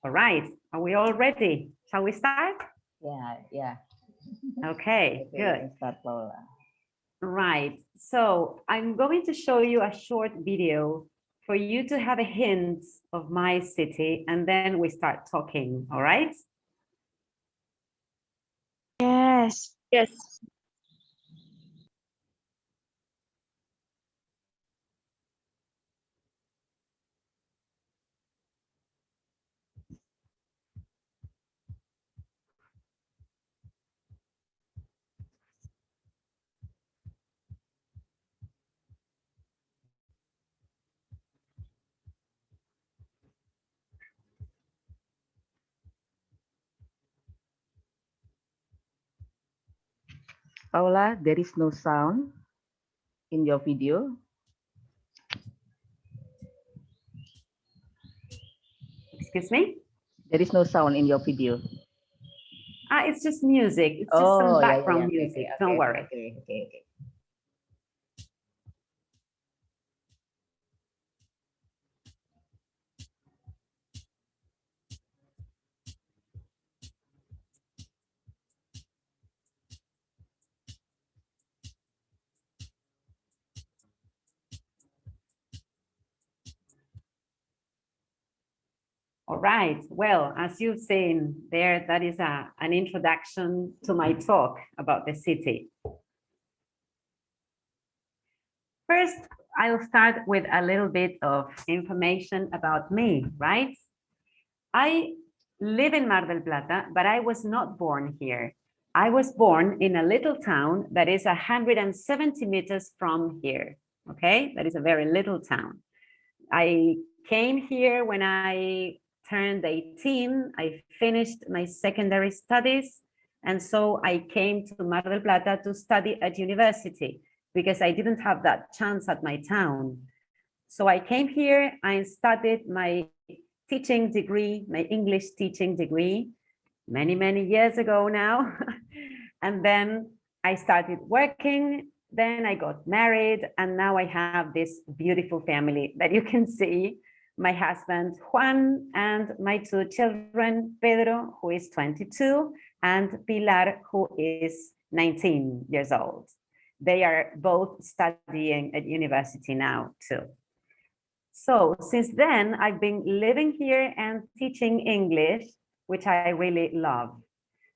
All right, are we all ready? Shall we start? Yeah. Okay, good. Start, Paola. Right, so I'm going to show you a short video for you to have a hint of my city, and then we start talking, all right? Yes. Paola, there is no sound in your video. Excuse me? There is no sound in your video. It's just music. It's just some background music. Okay, Don't worry. Okay. All right, well, as you've seen there, that is an introduction to my talk about the city. First, I'll start with a little bit of information about me, right? I live in Mar del Plata, but I was not born here. I was born in a little town that is 170 meters from here, okay? That is a very little town. I came here when I turned 18. I finished my secondary studies. And so I came to Mar del Plata to study at university because I didn't have that chance at my town. So I came here, I studied my teaching degree, my English teaching degree, many years ago now. And then I started working, then I got married, and now I have this beautiful family that you can see. My husband, Juan, and my two children, Pedro, who is 22, and Pilar, who is 19 years old. They are both studying at university now too. So since then, I've been living here and teaching English, which I really love.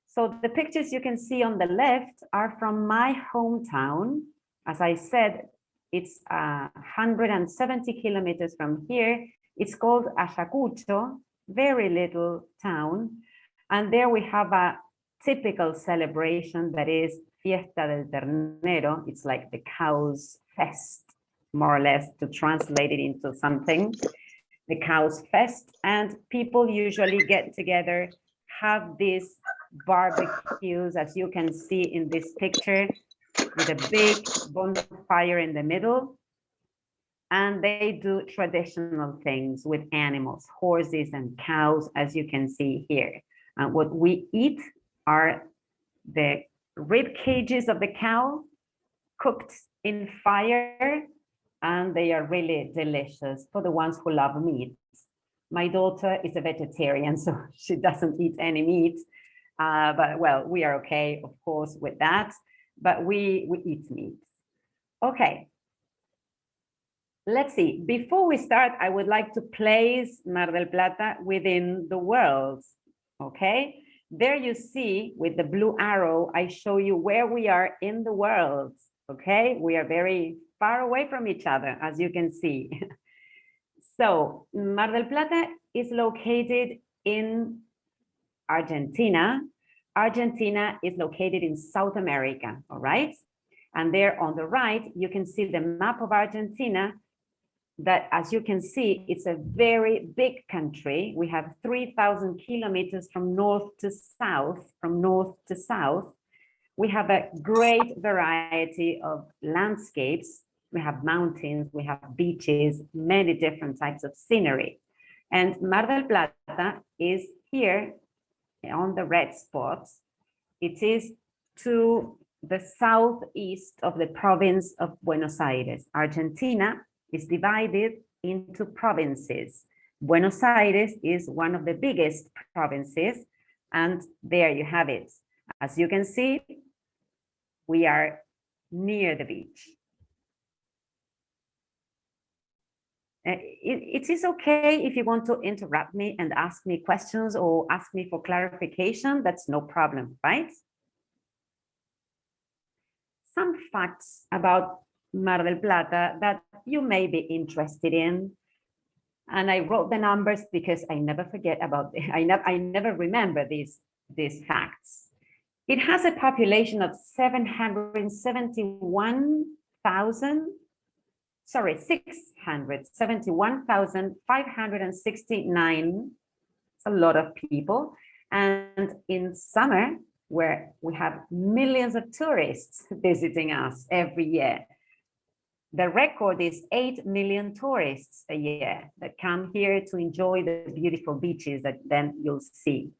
So the pictures you can see on the left are from my hometown. As I said, it's 170 kilometers from here. It's called Ayacucho, very little town. And there we have a typical celebration that is Fiesta del Ternero. It's like the cow's fest, more or less, to translate it into something. The cow's fest, and people usually get together, have these barbecues, as you can see in this picture, with a big bonfire in the middle. And they do traditional things with animals, horses and cows, as you can see here. And what we eat are the rib cages of the cow cooked in fire, and they are really delicious for the ones who love meat. My daughter is a vegetarian, so she doesn't eat any meat. But well, we are okay, of course, with that, but we eat meat. Okay. Let's see, before we start, I would like to place Mar del Plata within the world, okay? There you see, with the blue arrow, I show you where we are in the world, okay? We are very far away from each other, as you can see. So, Mar del Plata is located in Argentina. Argentina is located in South America, all right? And there on the right, you can see the map of Argentina, that, as you can see, it's a very big country. We have 3,000 kilometers from north to south, We have a great variety of landscapes. We have mountains, we have beaches, many different types of scenery. And Mar del Plata is here on the red spots. It is to the southeast of the province of Buenos Aires. Argentina is divided into provinces. Buenos Aires is one of the biggest provinces, and there you have it. As you can see, we are near the beach. It is okay if you want to interrupt me and ask me questions or ask me for clarification, that's no problem, right? Some facts about Mar del Plata that you may be interested in. And I wrote the numbers because I never forget about, I never remember these facts. It has a population of 671,569. It's a lot of people. And in summer, where we have millions of tourists visiting us every year, the record is 8 million tourists a year that come here to enjoy the beautiful beaches that then you'll see.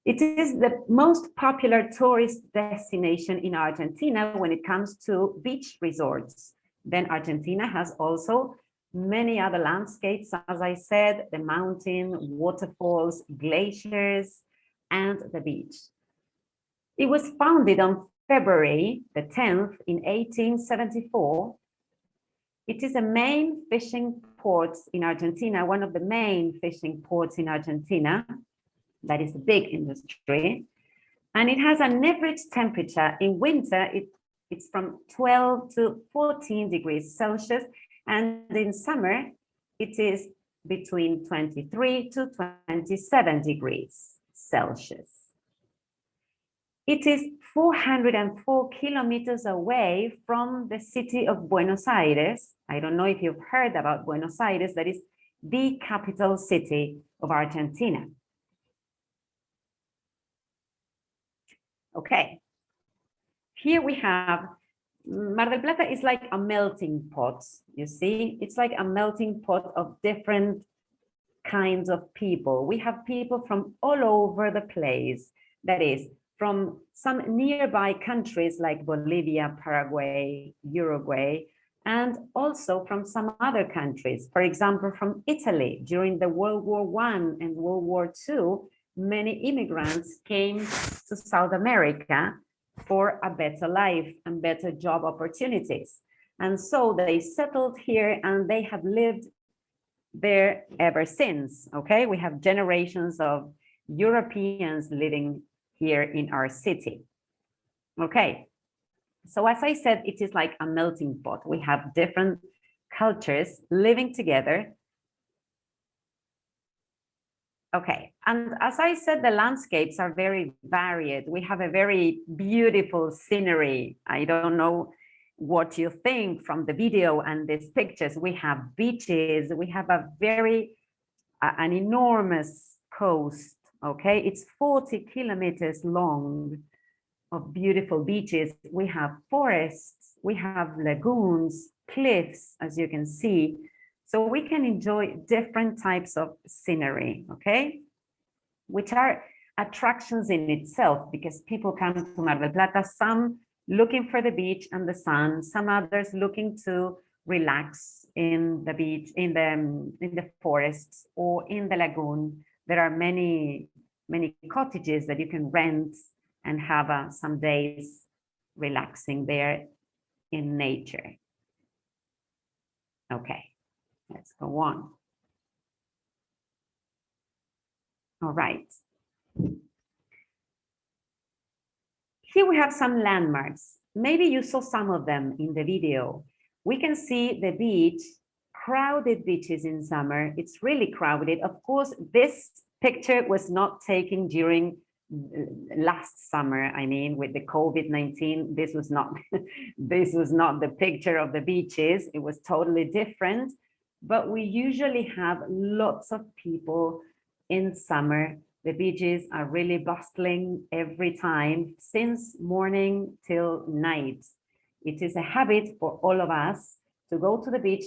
It is the most popular tourist destination in Argentina when it comes to beach resorts. Then Argentina has also many other landscapes, as I said, the mountain, waterfalls, glaciers, and the beach. It was founded on February the 10th in 1874. It is a main fishing port in Argentina, one of the main fishing ports in Argentina. That is a big industry. And it has an average temperature in winter, it's from 12 to 14 degrees Celsius. And in summer, it is between 23 to 27 degrees Celsius. It is 404 kilometers away from the city of Buenos Aires. I don't know if you've heard about Buenos Aires, that is the capital city of Argentina. Okay, here we have, Mar del Plata is like a melting pot, you see? It's like a melting pot of different kinds of people. We have people from all over the place, that is, from some nearby countries like Bolivia, Paraguay, Uruguay, and also from some other countries. For example, from Italy. During the World War I and World War II, many immigrants came to South America for a better life and better job opportunities. And so they settled here and they have lived there ever since, okay? We have generations of Europeans living here in our city. Okay, so as I said, it is like a melting pot. We have different cultures living together. Okay, and as I said, the landscapes are very varied. We have a very beautiful scenery. I don't know what you think from the video and these pictures. We have beaches, we have an enormous coast, okay? It's 40 kilometers long of beautiful beaches. We have forests, we have lagoons, cliffs, as you can see. So we can enjoy different types of scenery, okay? Which are attractions in itself, because people come to Mar del Plata, some looking for the beach and the sun, some others looking to relax in the beach, in the forests or in the lagoon. There are many cottages that you can rent and have some days relaxing there in nature. Okay, let's go on. All right. Here we have some landmarks. Maybe you saw some of them in the video. We can see the beach, crowded beaches in summer. It's really crowded. Of course, this picture was not taken during last summer. I mean, with the COVID-19, this was not the picture of the beaches. It was totally different. But we usually have lots of people in summer. The beaches are really bustling every time, since morning till night. It is a habit for all of us to go to the beach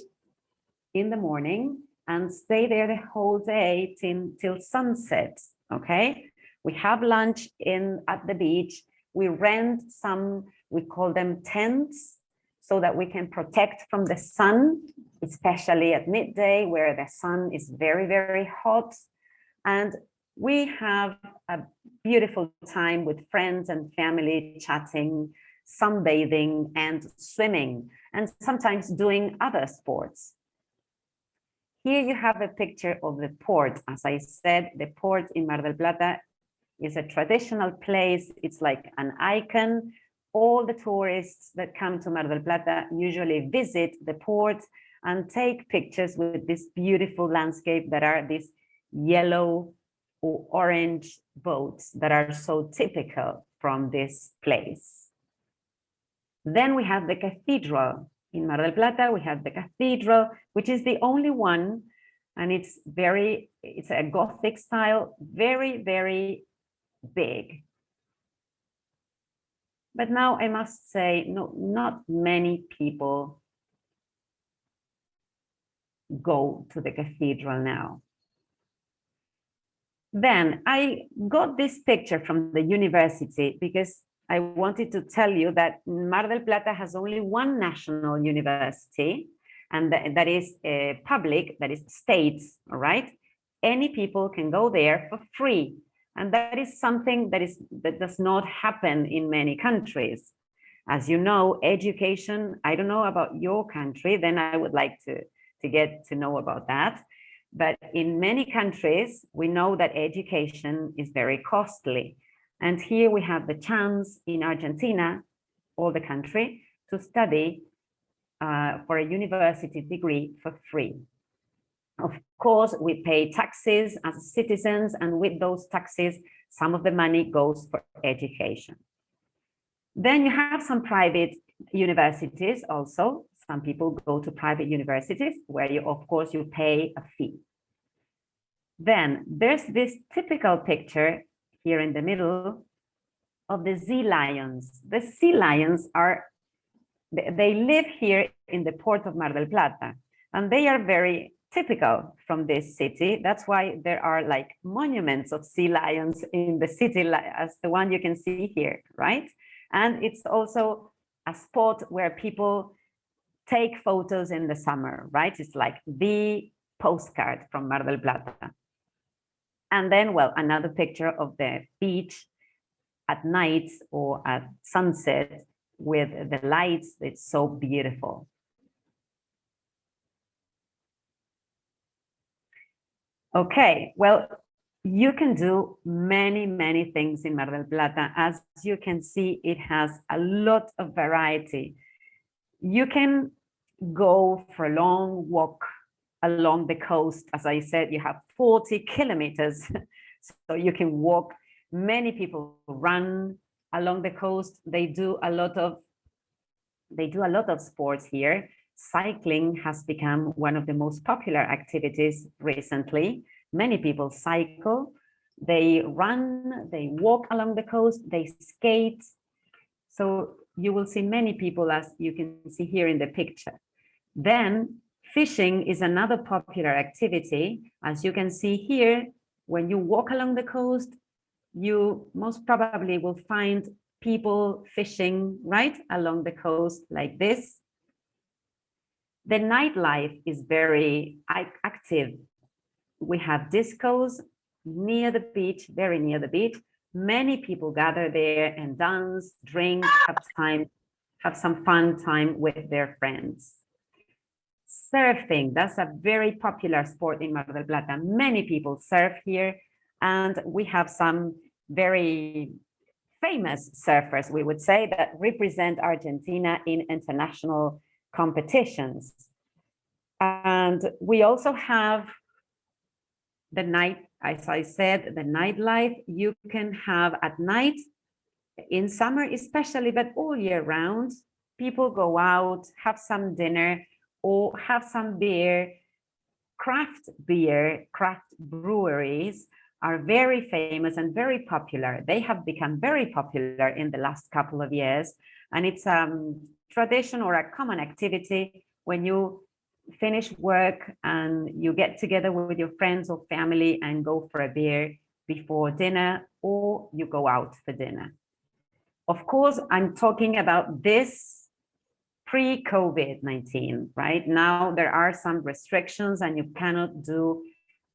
in the morning and stay there the whole day till sunset, okay? We have lunch at the beach. We rent some, we call them tents. so that we can protect from the sun, especially at midday where the sun is very, very hot. And we have a beautiful time with friends and family chatting, sunbathing and swimming, and sometimes doing other sports. Here you have a picture of the port. As I said, the port in Mar del Plata is a traditional place. It's like an icon. All the tourists that come to Mar del Plata usually visit the port and take pictures with this beautiful landscape that are these yellow or orange boats that are so typical from this place. Then we have the cathedral. In Mar del Plata, we have the cathedral, which is the only one, and it's a Gothic style, very, very big. But now I must say, no, not many people go to the cathedral now. Then I got this picture from the university because I wanted to tell you that Mar del Plata has only one national university, and that is public, that is states, all right? Any people can go there for free. And that is something that does not happen in many countries. As you know, education, I don't know about your country, then I would like to get to know about that. But in many countries, we know that education is very costly. And here we have the chance in Argentina, or the country, to study for a university degree for free. Of course, we pay taxes as citizens, and with those taxes, some of the money goes for education. Then you have some private universities also. Some people go to private universities where you, of course, you pay a fee. Then there's this typical picture here in the middle of the sea lions. The sea lions they live here in the port of Mar del Plata, and they are very typical from this city. That's why there are like monuments of sea lions in the city, as the one you can see here, right? And it's also a spot where people take photos in the summer, right? It's like the postcard from Mar del Plata. And then, well, another picture of the beach at night or at sunset with the lights. It's so beautiful. Okay, well, you can do many, many things in Mar del Plata. As you can see, it has a lot of variety. You can go for a long walk along the coast. As I said, you have 40 kilometers, so you can walk. Many people run along the coast. They do a lot of sports here. Cycling has become one of the most popular activities recently. Many people cycle, they run, they walk along the coast, they skate. So you will see many people, as you can see here in the picture. Then fishing is another popular activity. As you can see here, when you walk along the coast, you most probably will find people fishing right along the coast like this. The nightlife is very active. We have discos near the beach, very near the beach. Many people gather there and dance, drink, have some fun time with their friends. Surfing, that's a very popular sport in Mar del Plata. Many people surf here, and we have some very famous surfers, we would say, that represent Argentina in international competitions. And we also have the night, as I said, the nightlife. You can have at night, in summer especially, but all year round, people go out, have some dinner, or have some beer. Craft breweries are very famous and very popular. They have become very popular in the last couple of years. And it's a tradition or a common activity when you finish work and you get together with your friends or family and go for a beer before dinner, or you go out for dinner. Of course, I'm talking about this pre-COVID-19, right? Now there are some restrictions and you cannot do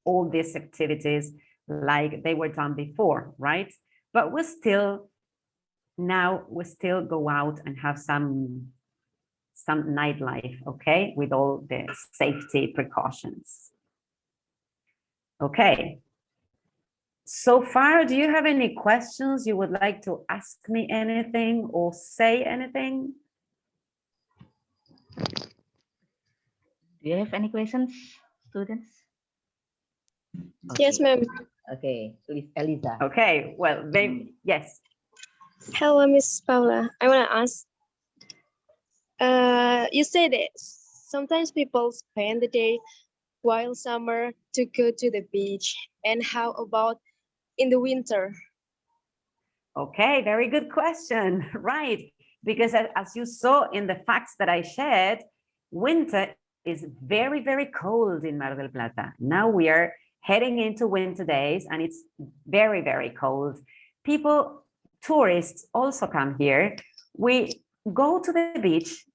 all these activities like they were done before, right? But we still go out and have some nightlife, okay, with all the safety precautions. Okay. So far, do you have any questions? You would like to ask me anything or say anything? Do you have any questions, students? Yes, ma'am. Okay, please, Eliza. Okay, well, maybe, yes. Hello, Miss Paula. I want to ask, you said that sometimes people spend the day while summer to go to the beach. And how about in the winter? Okay, very good question. Right, because as you saw in the facts that I shared, winter is very, very cold in Mar del Plata. Now we are heading into winter days and it's very, very cold. People, tourists also come here. We go to the beach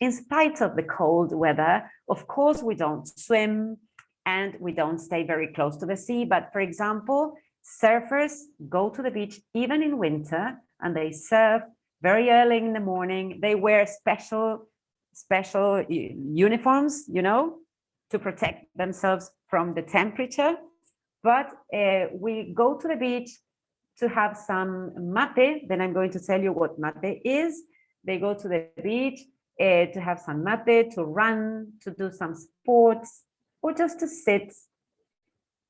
in spite of the cold weather. Of course, we don't swim and we don't stay very close to the sea. But for example, surfers go to the beach even in winter and they surf very early in the morning. They wear special uniforms, you know, to protect themselves from the temperature. But we go to the beach to have some mate. Then I'm going to tell you what mate is. They go to the beach to have some mate, to run, to do some sports, or just to sit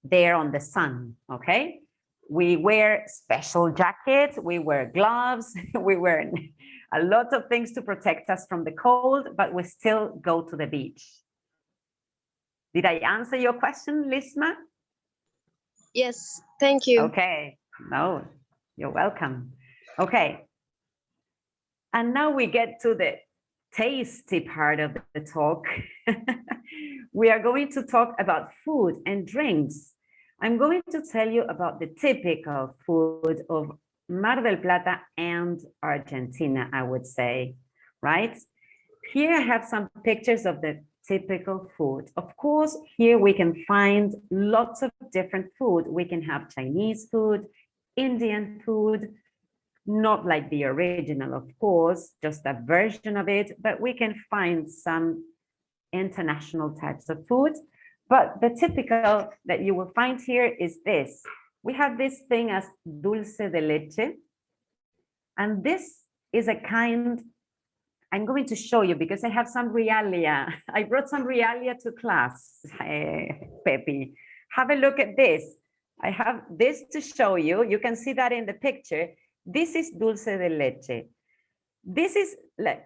there on the sun, okay? We wear special jackets, we wear gloves, we wear a lot of things to protect us from the cold, but we still go to the beach. Did I answer your question, Lisma? Yes, thank you. Okay, no, you're welcome. Okay, and now we get to the tasty part of the talk. We are going to talk about food and drinks. I'm going to tell you about the typical food of Mar del Plata and Argentina, I would say, right? Here I have some pictures of the typical food. Of course, here we can find lots of different food. We can have Chinese food, Indian food, not like the original, of course, just a version of it, but we can find some international types of food. But the typical that you will find here is this. We have this thing as dulce de leche. And this is a kind, I'm going to show you because I have some realia. I brought some realia to class, Pepe. Have a look at this. I have this to show you. You can see that in the picture. This is dulce de leche. This is,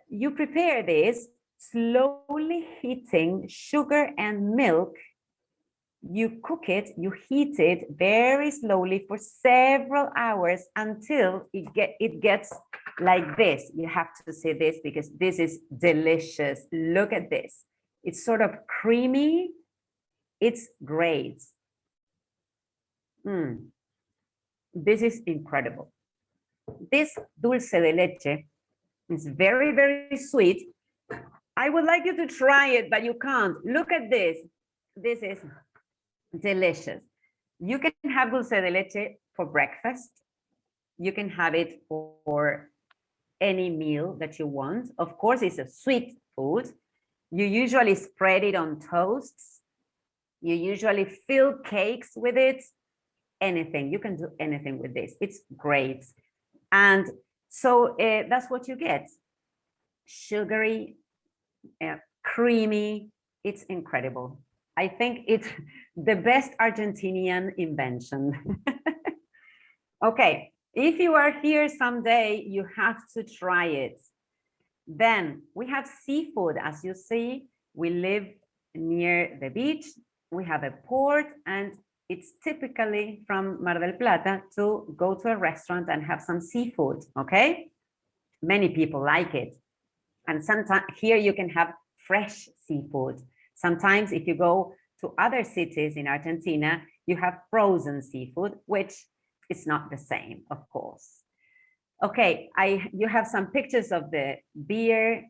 you prepare this slowly heating sugar and milk. You cook it, you heat it very slowly for several hours until it gets like this. You have to see this because this is delicious. Look at this. It's sort of creamy. It's great. This is incredible. This dulce de leche is very, very sweet. I would like you to try it, but you can't. Look at this. This is delicious. You can have dulce de leche for breakfast. You can have it for any meal that you want. Of course, it's a sweet food. You usually spread it on toasts. You usually fill cakes with it. Anything. You can do anything with this. It's great. And so that's what you get. Sugary, creamy. It's incredible. I think it's the best Argentinian invention. Okay, if you are here someday, you have to try it. Then we have seafood. As you see, we live near the beach. We have a port, and it's typically from Mar del Plata to go to a restaurant and have some seafood, okay? Many people like it. And sometimes here you can have fresh seafood. Sometimes if you go to other cities in Argentina, you have frozen seafood, which is not the same, of course. Okay, you have some pictures of the beer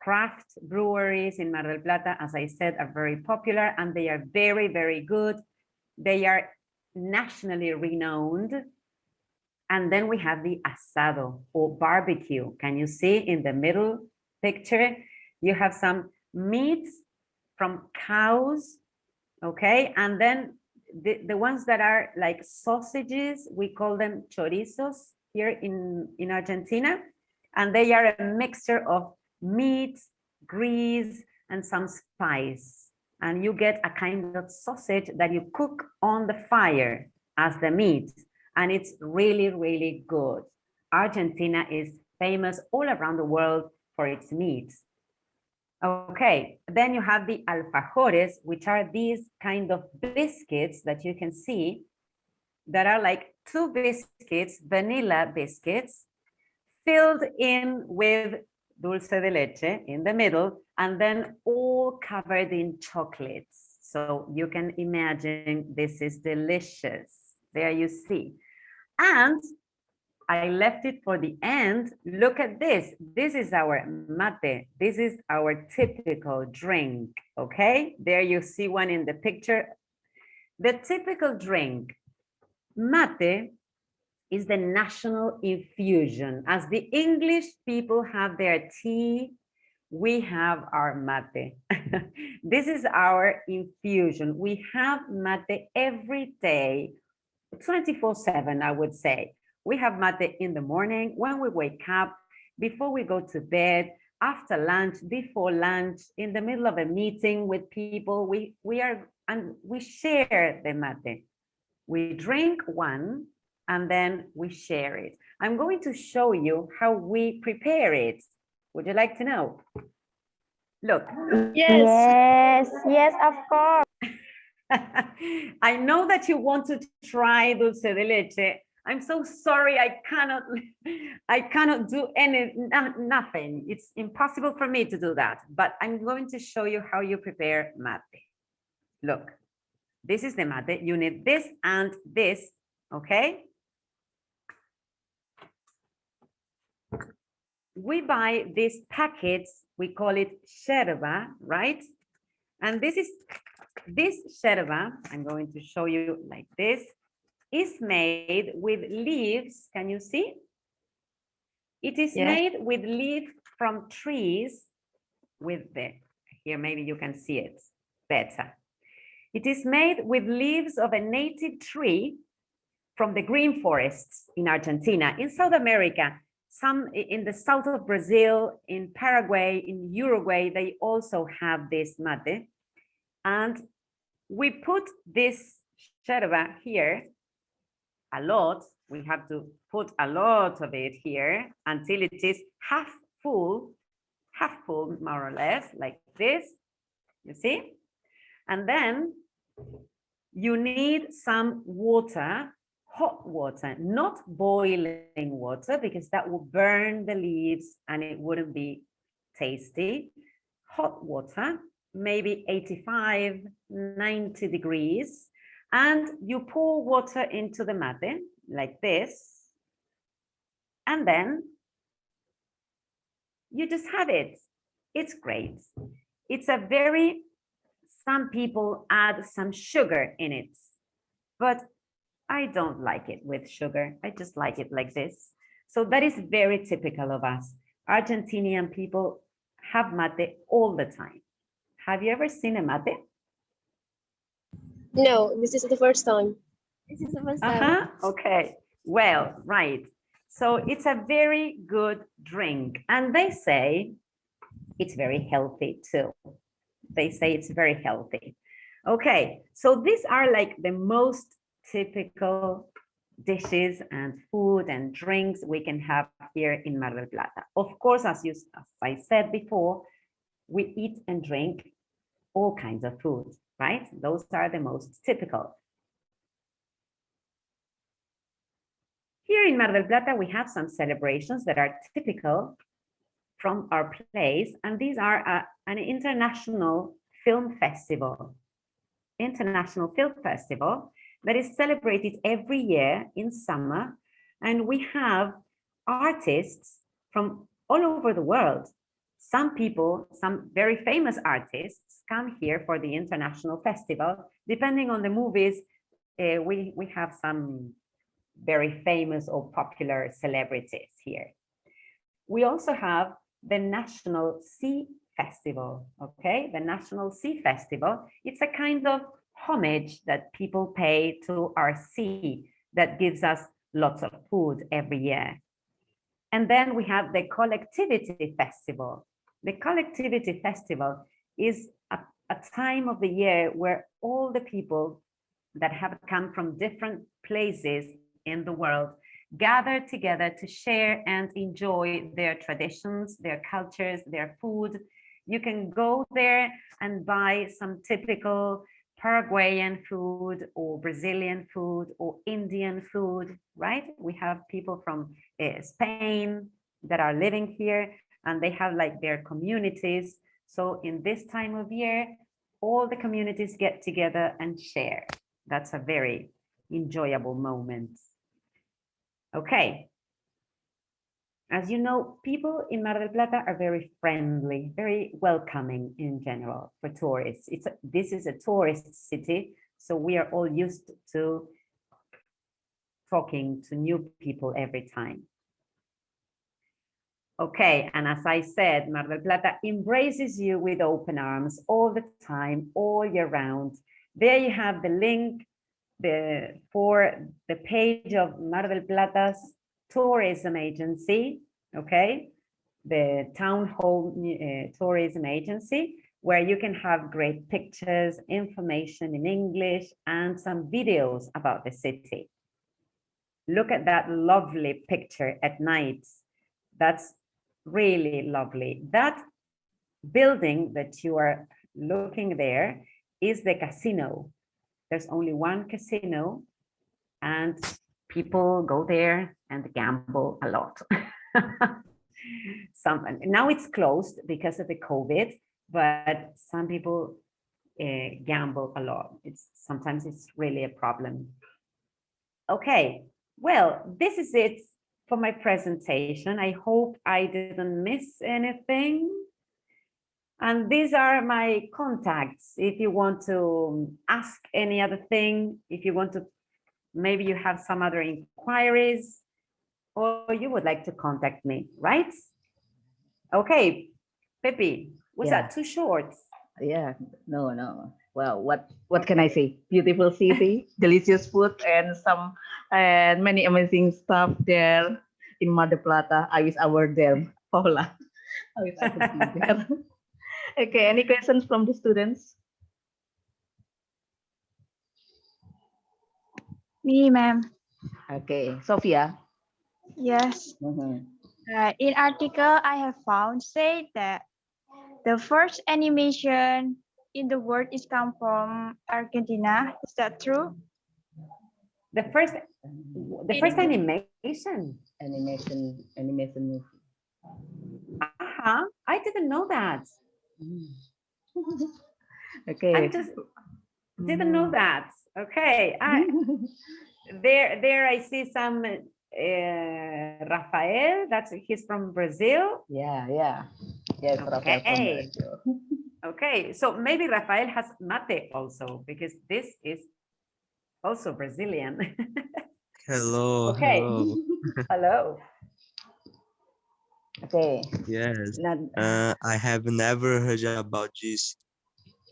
craft breweries in Mar del Plata, as I said, are very popular and they are very, very good. They are nationally renowned. And then we have the asado or barbecue. Can you see in the middle picture? You have some meats from cows, okay? And then the ones that are like sausages, we call them chorizos here in Argentina. And they are a mixture of meat, grease, and some spice. And you get a kind of sausage that you cook on the fire as the meat. And it's really, really good. Argentina is famous all around the world for its meat. Okay, then you have the alfajores, which are these kind of biscuits that you can see that are like two biscuits, vanilla biscuits, filled in with dulce de leche in the middle, and then all covered in chocolates. So you can imagine this is delicious. There you see. And I left it for the end. Look at this. This is our mate. This is our typical drink, okay? There you see one in the picture. The typical drink, mate, is the national infusion. As the English people have their tea, we have our mate. This is our infusion. We have mate every day, 24/7, I would say. We have mate in the morning, when we wake up, before we go to bed, after lunch, before lunch, in the middle of a meeting with people, we share the mate. We drink one and then we share it. I'm going to show you how we prepare it. Would you like to know? Look. Yes, of course. I know that you want to try dulce de leche. I'm so sorry, I cannot do nothing. It's impossible for me to do that, but I'm going to show you how you prepare mate. Look, this is the mate. You need this and this, okay? We buy these packets, we call it yerba, right? And this yerba, I'm going to show you like this, is made with leaves. Can you see? It is made with leaves from trees here maybe you can see it better. It is made with leaves of a native tree from the green forests in Argentina, in South America, some in the south of Brazil, in Paraguay, in Uruguay, they also have this mate. And we put this yerba here a lot. We have to put a lot of it here until it is half full, more or less, like this, you see? And then you need some water, hot water, not boiling water, because that will burn the leaves and it wouldn't be tasty. Hot water, maybe 85, 90 degrees. And you pour water into the mate like this. And then you just have it. It's great. It's a very, some people add some sugar in it, but I don't like it with sugar. I just like it like this. So that is very typical of us. Argentinian people have mate all the time. Have you ever seen a mate? No, this is the first time. This is the first time. Okay, well, right. So it's a very good drink. And they say it's very healthy too. They say it's very healthy. Okay, so these are like the most typical dishes and food and drinks we can have here in Mar del Plata. Of course, as I said before, we eat and drink all kinds of food, right? Those are the most typical. Here in Mar del Plata, we have some celebrations that are typical from our place, and these are an international film festival. International film festival that is celebrated every year in summer, and we have artists from all over the world some people, some very famous artists come here for the international festival. Depending on the movies, we have some very famous or popular celebrities here. We also have the National Sea Festival, okay? The National Sea Festival, it's a kind of homage that people pay to our sea that gives us lots of food every year. And then we have the Collectivity Festival. The Collectivity Festival is a time of the year where all the people that have come from different places in the world gather together to share and enjoy their traditions, their cultures, their food. You can go there and buy some typical Paraguayan food or Brazilian food or Indian food, right? We have people from Spain that are living here and they have like their communities. So in this time of year, all the communities get together and share. That's a very enjoyable moment. Okay. As you know, people in Mar del Plata are very friendly, very welcoming in general for tourists. This is a tourist city, so we are all used to talking to new people every time. Okay, and as I said, Mar del Plata embraces you with open arms all the time, all year round. There you have the link for the page of Mar del Plata's tourism agency, okay? The town hall tourism agency, where you can have great pictures, information in English, and some videos about the city. Look at that lovely picture at night. That's really lovely. That building that you are looking there is the casino. There's only one casino and people go there and gamble a lot. Now it's closed because of the COVID, but some people gamble a lot. Sometimes it's really a problem. Okay, well, this is it for my presentation. I hope I didn't miss anything. And these are my contacts. If you want to ask any other thing, if you want to, maybe you have some other inquiries, or you would like to contact me, right? Okay, Pepe, was that too short? Yeah, no. Well, what can I say? Beautiful city, delicious food, and many amazing stuff there in Mar del Plata. I wish I were there, Paula. I wish I could be there. Okay, any questions from the students? Me, ma'am. Okay, Sophia. Yes. Mhm. In article, I have found say that the first animation in the world is come from Argentina. Is that true? The first animation. Animation movie. I didn't know that. Okay. I just didn't know that. Okay. There I see some Rafael. He's from Brazil. Yeah. Yes, Rafael from Okay. Brazil. Okay. So maybe Rafael has mate also, because this is also Brazilian. Hello, Okay. hello. Hello. Okay. Yes, Now, I have never heard about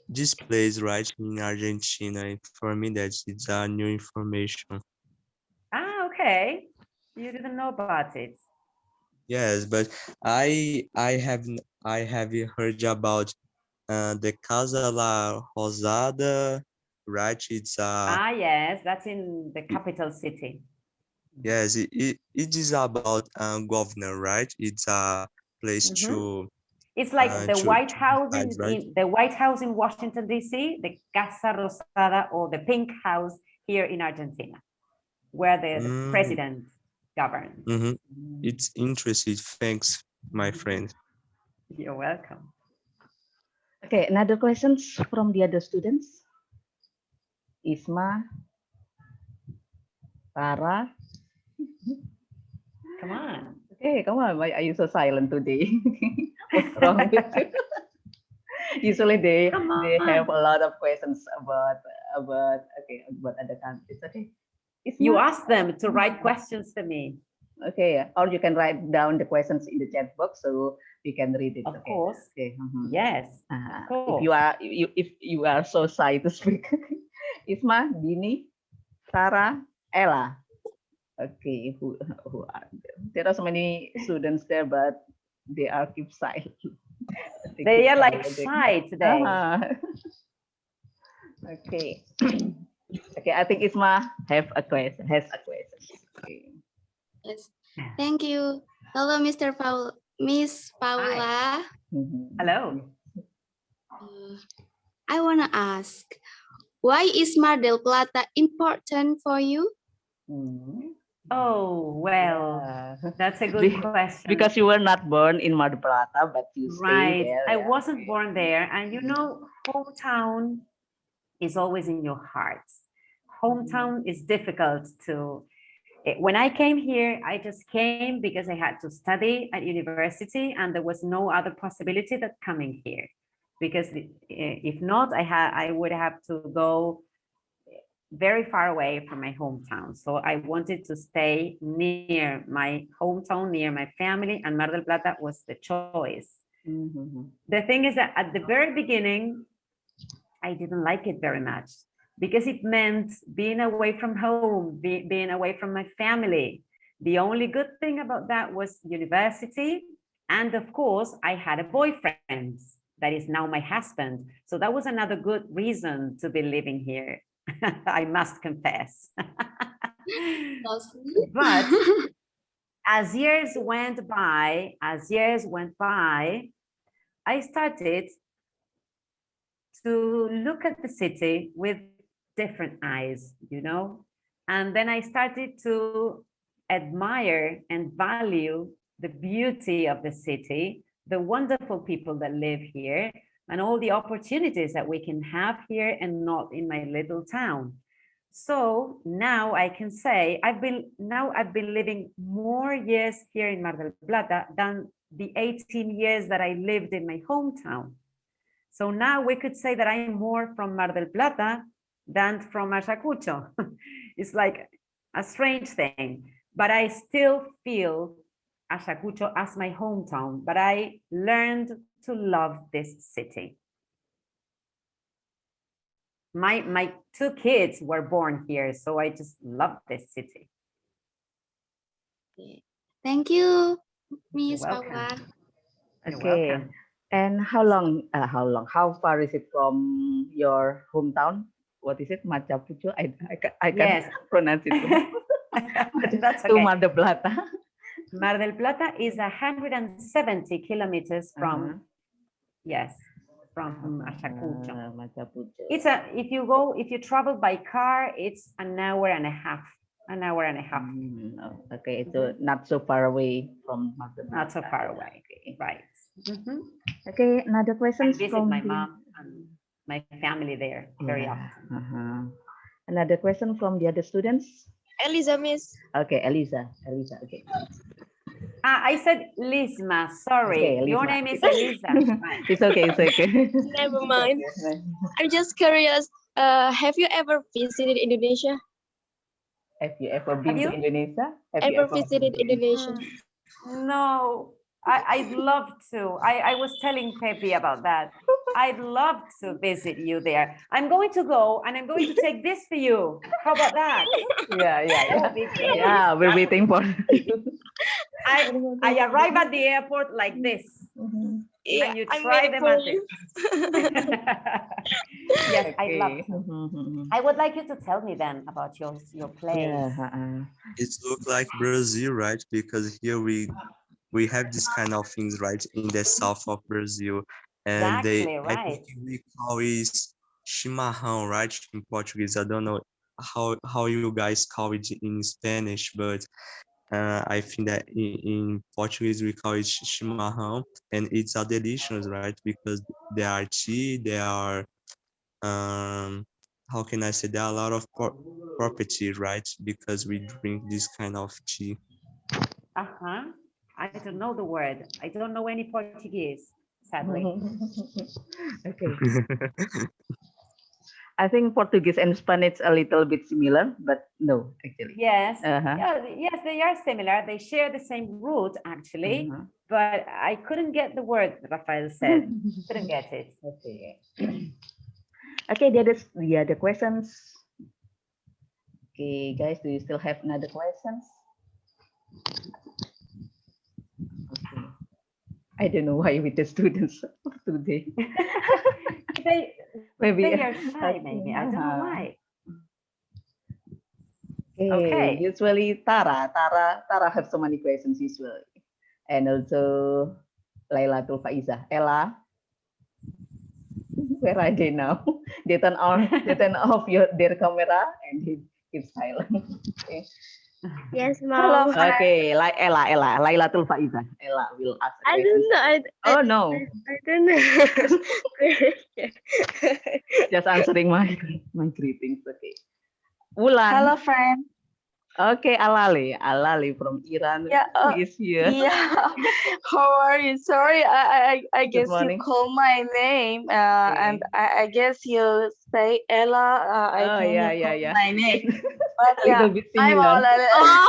this place right in Argentina. For me, it's a new information. Okay. You didn't know about it. Yes, but I have heard about the Casa La Rosada, right? Yes, that's in the capital city. Yes, it is about governor, right? It's a place to It's like the White House decide, right? in the White House in Washington, D.C., the Casa Rosada, or the Pink House here in Argentina, where the president governs. It's interesting. Thanks, my friend. You're welcome. okay, another questions from the other students. Isma, Tara. Come on. Okay, come on. Why are you so silent today? What's wrong with you? Usually they Come have on. a lot of questions about other countries. Okay. It's You not ask them to write questions for me. okay, or you can write down the questions in the chat box so we can read it. Of Okay. course. Okay. Yes. If you are so shy to speak, Isma, Dini, Sarah, Ella. Okay, who are there? There are so many students there, but they are keep silent. They are like shy today. Okay. Okay, I think Isma has a question. Okay. Yes. Thank you. Hello, Miss Paula. Hello. I want to ask, why is Mar del Plata important for you? Oh, well, Yeah. that's a good question. Because you were not born in Mar del Plata, but you Right. stay there. I yeah. wasn't born there. And you know, hometown is always in your heart. Hometown is difficult to. When I came here, I just came because I had to study at university and there was no other possibility than coming here. Because if not, I would have to go very far away from my hometown. So I wanted to stay near my hometown, near my family, and Mar del Plata was the choice. The thing is that at the very beginning, I didn't like it very much because it meant being away from home, being away from my family. The only good thing about that was university. And of course, I had a boyfriend that is now my husband. So that was another good reason to be living here. I must confess. But as years went by, I started to look at the city with different eyes, you know? And then I started to admire and value the beauty of the city, the wonderful people that live here, and all the opportunities that we can have here and not in my little town. So now I can say I've been living more years here in Mar del Plata than the 18 years that I lived in my hometown. So now we could say that I am more from Mar del Plata than from Ayacucho. It's like a strange thing, but I still feel Ayacucho as my hometown, but I learned to love this city. My two kids were born here, so I just love this city. Thank you, Miss You're welcome. Paula. You're Okay. welcome. And how far is it from your hometown? What is it? Machapucho? I can't Yes. pronounce it. That's To okay. Mar del Plata. Mar del Plata is 170 kilometers from, yes, from Ayacucho. Machapucho. If you travel by car, it's an hour and a half. Okay, so not so far away from Mar del Plata. Not so far away, right? Okay, another question I visit from my mom and my family there very often. Another question from the other students. Eliza, Miss. Okay, Eliza. Okay. I said Lisma, sorry. Okay, Your Lisma. name is Eliza. Right. It's okay. Never mind. I'm just curious. Have you ever visited Indonesia? Have you ever been to Indonesia? Ever visited Indonesia? No, I'd love to. I was telling Pepe about that. I'd love to visit you there. I'm going to go and I'm going to take this for you. How about that? Yeah. That would be great. Yeah, we're waiting for you. I arrive at the airport like this. Yeah, And you I'm try waiting them for at you. it. Yes, I'd love to. I would like you to tell me then about your place. It looks like Brazil, right? Because here we have this kind of things, right, in the south of Brazil, and Exactly, I right. think we call it chimarrão, right, in Portuguese. I don't know how you guys call it in Spanish, but I think that in Portuguese we call it chimarrão, and it's a delicious, right, because there are tea, there are how can I say, there are a lot of property, right, because we drink this kind of tea. I don't know the word. I don't know any Portuguese, sadly. Okay. I think Portuguese and Spanish a little bit similar, but no, actually. Yes, Uh-huh. yeah, yes, they are similar. They share the same root, actually, Uh-huh. but I couldn't get the word Rafael said. Couldn't get it. Okay. Okay, that is the other questions. Okay, guys, do you still have another questions? Okay. I don't know why with the students today. They, Maybe. they are shy, maybe. I don't know Uh-huh. why. Okay. Okay. Usually Tara have so many questions usually, and also Laila Faiza, Ella. Where are they now? They turn off their camera and they keep silent. Okay. Yes, Hello, mom. friend. Okay, like Ella, Laila Faiza. Ella will ask a I question. don't know. Oh no, I don't know. just answering my greetings. Okay. Ulan. Hello, friend. Okay, Alali from Iran Yeah, is here. yeah. How are you? Sorry, I Good guess you morning. call my name, and Okay. I guess you say Ella. I Oh think yeah, you yeah, call yeah. my name. It's But a yeah, little bit I'm similar. all oh,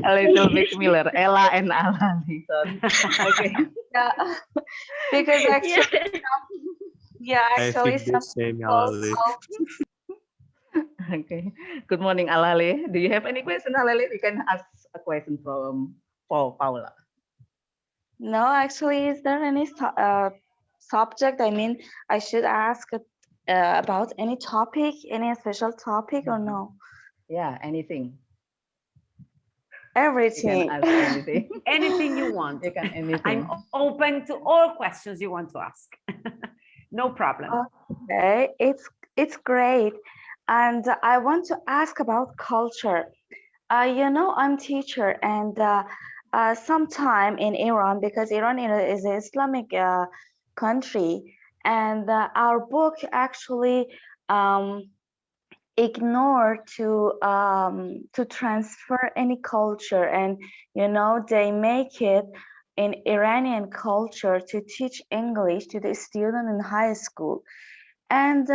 A little bit similar. Ella and Alali. Sorry. Okay. yeah, because actually, yeah, I actually, think the some same, people Alali. call. Okay. Good morning, Alali. Do you have any question, Alali? You can ask a question from Paula. No, actually, is there any subject? I mean, I should ask about any topic, any special topic, or no? Yeah, anything. You can Everything. ask anything. Anything you want. You can anything. I'm open to all questions you want to ask. No problem. Okay, it's great, and I want to ask about culture. You know, I'm teacher, and sometime in Iran, because Iran is an Islamic country, and our book actually um, ignore to transfer any culture, and you know they make it in Iranian culture to teach English to the student in high school, and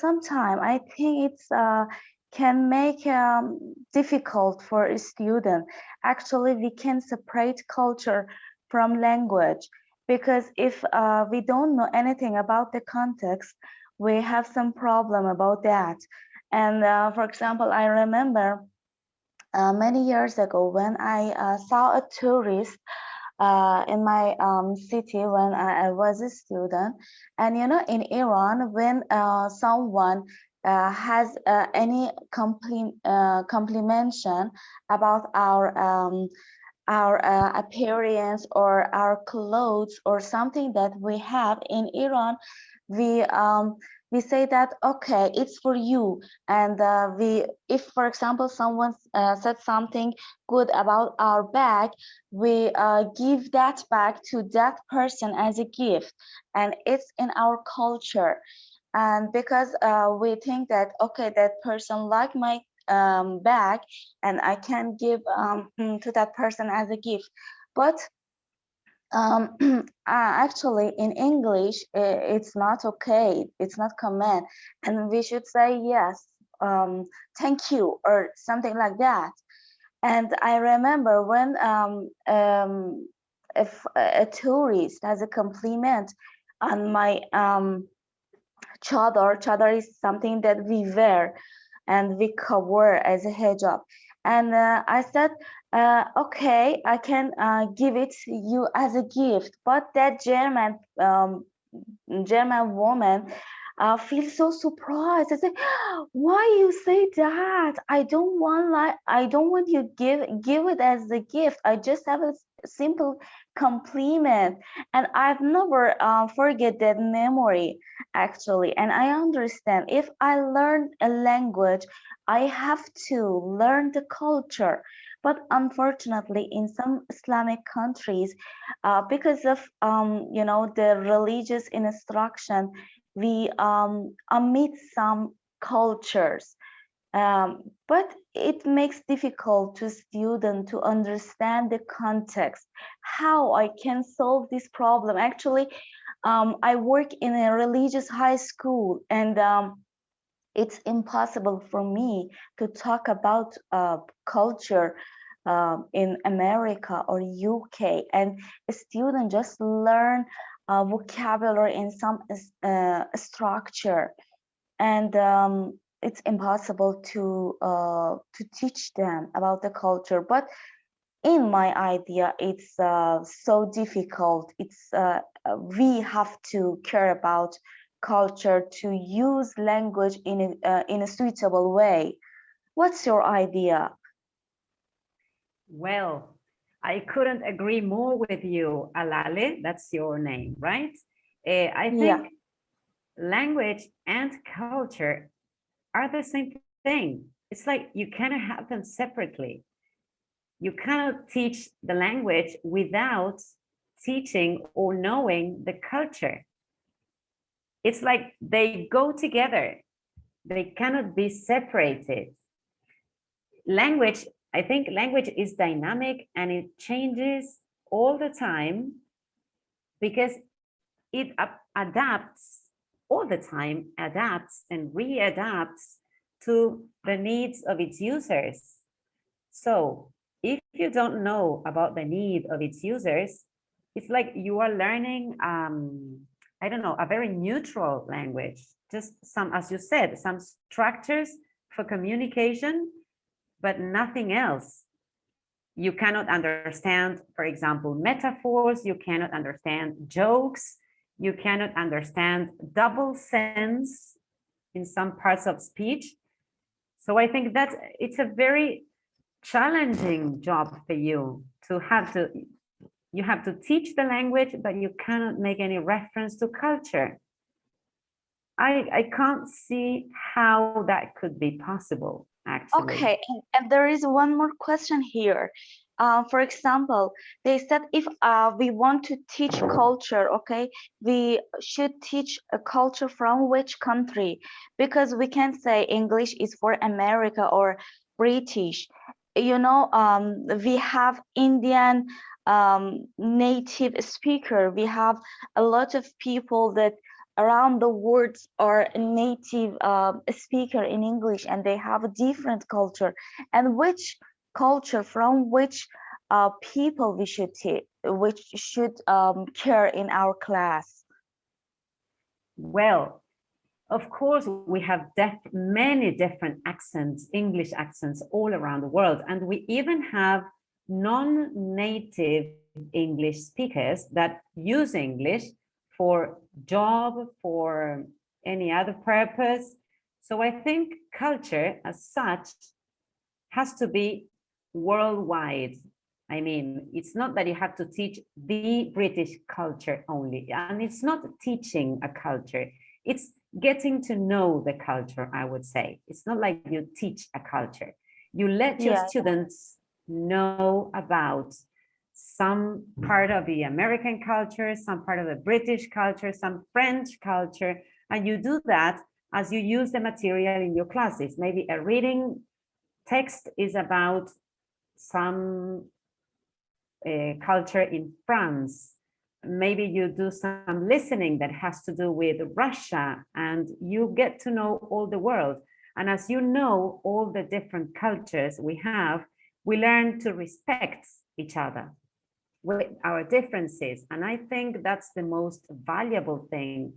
sometimes I think it's can make difficult for a student. Actually, we can separate culture from language, because if we don't know anything about the context, we have some problem about that. And for example, I remember many years ago when I saw a tourist in my city when I was a student. And you know, in Iran, when someone has any complimentation about our appearance or our clothes or something that we have in Iran, we we say that okay, it's for you, and if for example someone said something good about our bag, we give that bag to that person as a gift, and it's in our culture. And because we think that okay, that person like my bag, and I can give to that person as a gift. But actually in English it's not okay, it's not command, and we should say yes, thank you or something like that. And I remember when if a tourist has a compliment on my chadar is something that we wear and we cover as a hijab, and I said okay, I can give it to you as a gift. But that German woman feels so surprised. I say, why you say that? I don't want you give it as a gift. I just have a simple compliment, and I've never forget that memory actually. And I understand if I learn a language, I have to learn the culture. But unfortunately, in some Islamic countries, because of you know the religious instruction, we omit some cultures. But it makes difficult to student to understand the context, how I can solve this problem. Actually, I work in a religious high school, and it's impossible for me to talk about culture in America or UK, and a student just learn vocabulary in some structure, and it's impossible to teach them about the culture. But in my idea, it's so difficult. It's we have to care about culture, to use language in a suitable way. What's your idea? Well, I couldn't agree more with you, Alale. That's your name, right? I think Yeah. language and culture are the same thing. It's like you cannot have them separately. You cannot teach the language without teaching or knowing the culture. It's like they go together. They cannot be separated. Language, I think language is dynamic and it changes all the time because it adapts all the time, adapts and readapts to the needs of its users. So if you don't know about the need of its users, it's like you are learning, I don't know, a very neutral language, just some, as you said, some structures for communication, but nothing else. You cannot understand, for example, metaphors, you cannot understand jokes, you cannot understand double sense in some parts of speech. So I think that it's a very challenging job for you to have to, you have to teach the language, but you cannot make any reference to culture. I can't see how that could be possible, actually. Okay, and there is one more question here. For example, they said if we want to teach culture, okay, we should teach a culture from which country? Because we can't say English is for America or British. You know, we have Indian native speaker. We have a lot of people that around the world are native speaker in English, and they have a different culture. And which culture from which people we should which should care in our class? Well, of course, we have many different accents, English accents all around the world. And we even have non-native English speakers that use English for job, for any other purpose. So I think culture as such has to be worldwide. I mean, it's not that you have to teach the British culture only, and it's not teaching a culture, it's getting to know the culture, I would say. It's not like you teach a culture. You let your students know about some part of the American culture, some part of the British culture, some French culture, and you do that as you use the material in your classes. Maybe a reading text is about some culture in France. Maybe you do some listening that has to do with Russia, and you get to know all the world. And as you know all the different cultures we have, we learn to respect each other with our differences. And I think that's the most valuable thing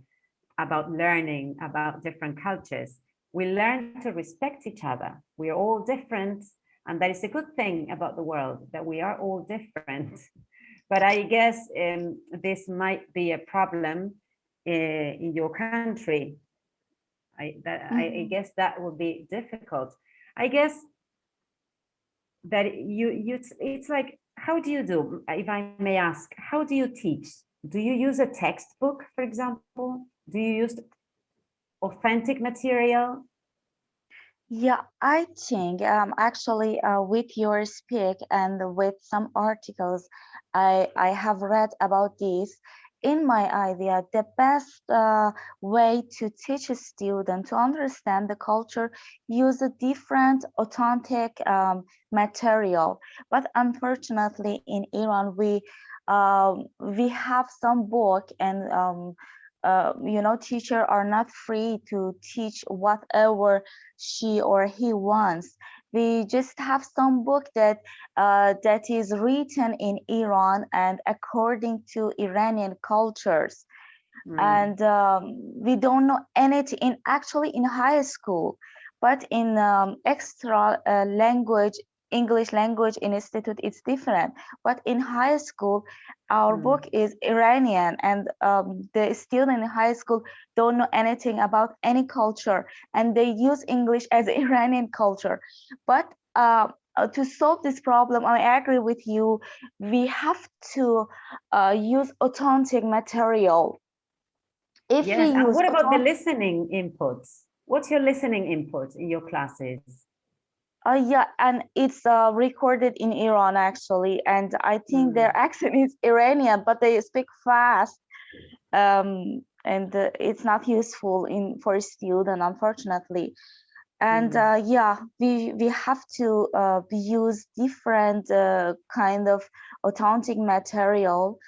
about learning about different cultures. We learn to respect each other. We are all different, and that is a good thing about the world, that we are all different. But I guess this might be a problem in your country. I guess that would be difficult. I guess that it's like, how do you do, if I may ask, how do you teach? Do you use a textbook, for example? Do you use authentic material? Yeah, I think actually with your speak and with some articles I have read about this, in my idea, the best way to teach a student to understand the culture, use a different authentic material. But unfortunately, in Iran, we have some book, and teacher are not free to teach whatever she or he wants. We just have some book that is written in Iran and according to Iranian cultures. And we don't know anything in high school, but in extra language, English language institute, it's different. But in high school, our book is Iranian, and the student in high school don't know anything about any culture, and they use English as Iranian culture. But to solve this problem, I agree with you. We have to use authentic material. If Yes, we and use what about the listening inputs? What's your listening input in your classes? yeah, and it's recorded in Iran actually, and I think their accent is Iranian, but they speak fast, and it's not useful for a student, unfortunately. And yeah, we have to use different kind of authentic material.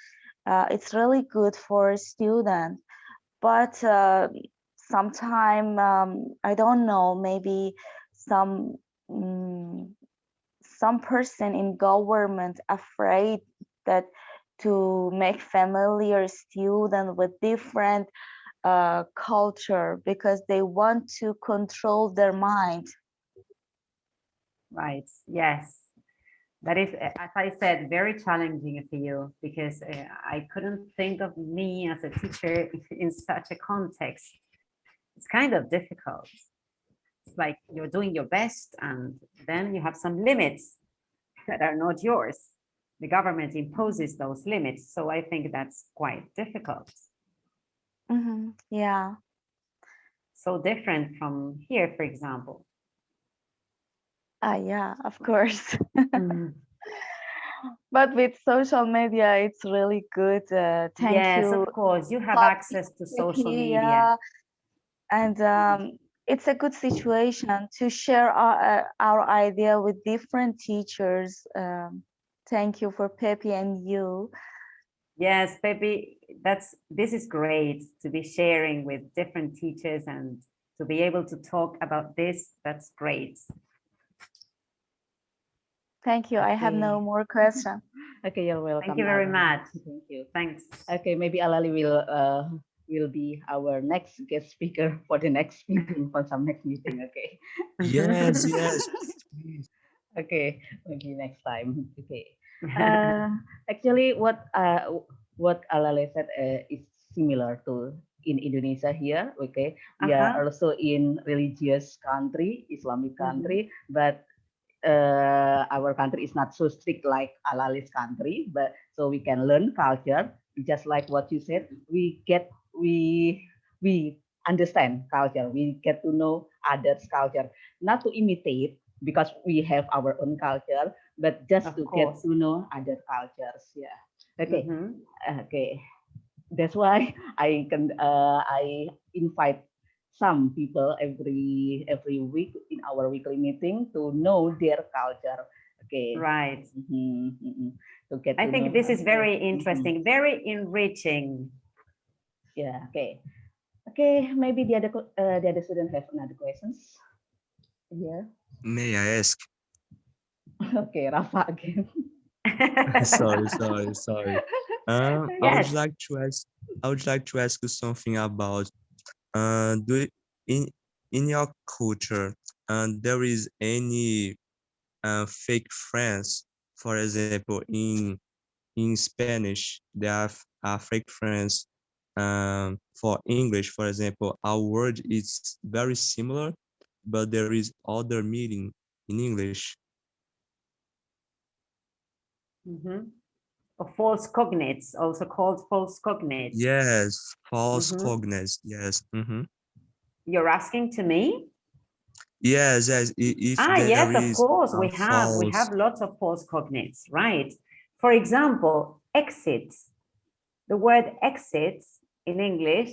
It's really good for students, but sometime I don't know, maybe some some person in government afraid that to make familiar student with different culture because they want to control their mind. Right. Yes. That is, as I said, very challenging for you, because I couldn't think of me as a teacher in such a context. It's kind of difficult. It's like you're doing your best, and then you have some limits that are not yours. The government imposes those limits. So I think that's quite difficult. Yeah. So different from here, for example. Yeah, of course. But with social media, it's really good. Thank yes, you. of course. You have access to social media. Yeah. And it's a good situation to share our idea with different teachers. Thank you for Pepe and you. Yes, Pepe, this is great to be sharing with different teachers and to be able to talk about this. That's great. Thank you. I have no more questions. Okay, you're welcome. Thank you very much. Thank you. Thanks. Okay, maybe Alali will be our next guest speaker for the next meeting, for some next meeting. Okay. Yes. Okay, maybe next time. Okay. Actually, what Alali said is similar to in Indonesia here. Okay, we are also in religious country, Islamic country, but our country is not so strict like Alali's country, but so we can learn culture. Just like what you said, we understand culture. We get to know others' culture, not to imitate because we have our own culture, but just to get to know other cultures. Yeah. Okay. Okay. That's why I invite some people every week in our weekly meeting to know their culture. Okay. Right. To get I think this is very interesting, very enriching. Yeah. Okay. Okay. Maybe the other student have another questions. Yeah. May I ask? Okay, Rafa again. sorry. Yes. I would like to ask you something about in your culture there is any fake friends. For example, in Spanish there are fake friends. For English, for example, our word is very similar, but there is other meaning in English. Or false cognates, also called false cognates. Yes, false cognates. Yes. You're asking to me? Yes. If there yes, of is course. We have lots of false cognates, right? For example, exit. the word exit in English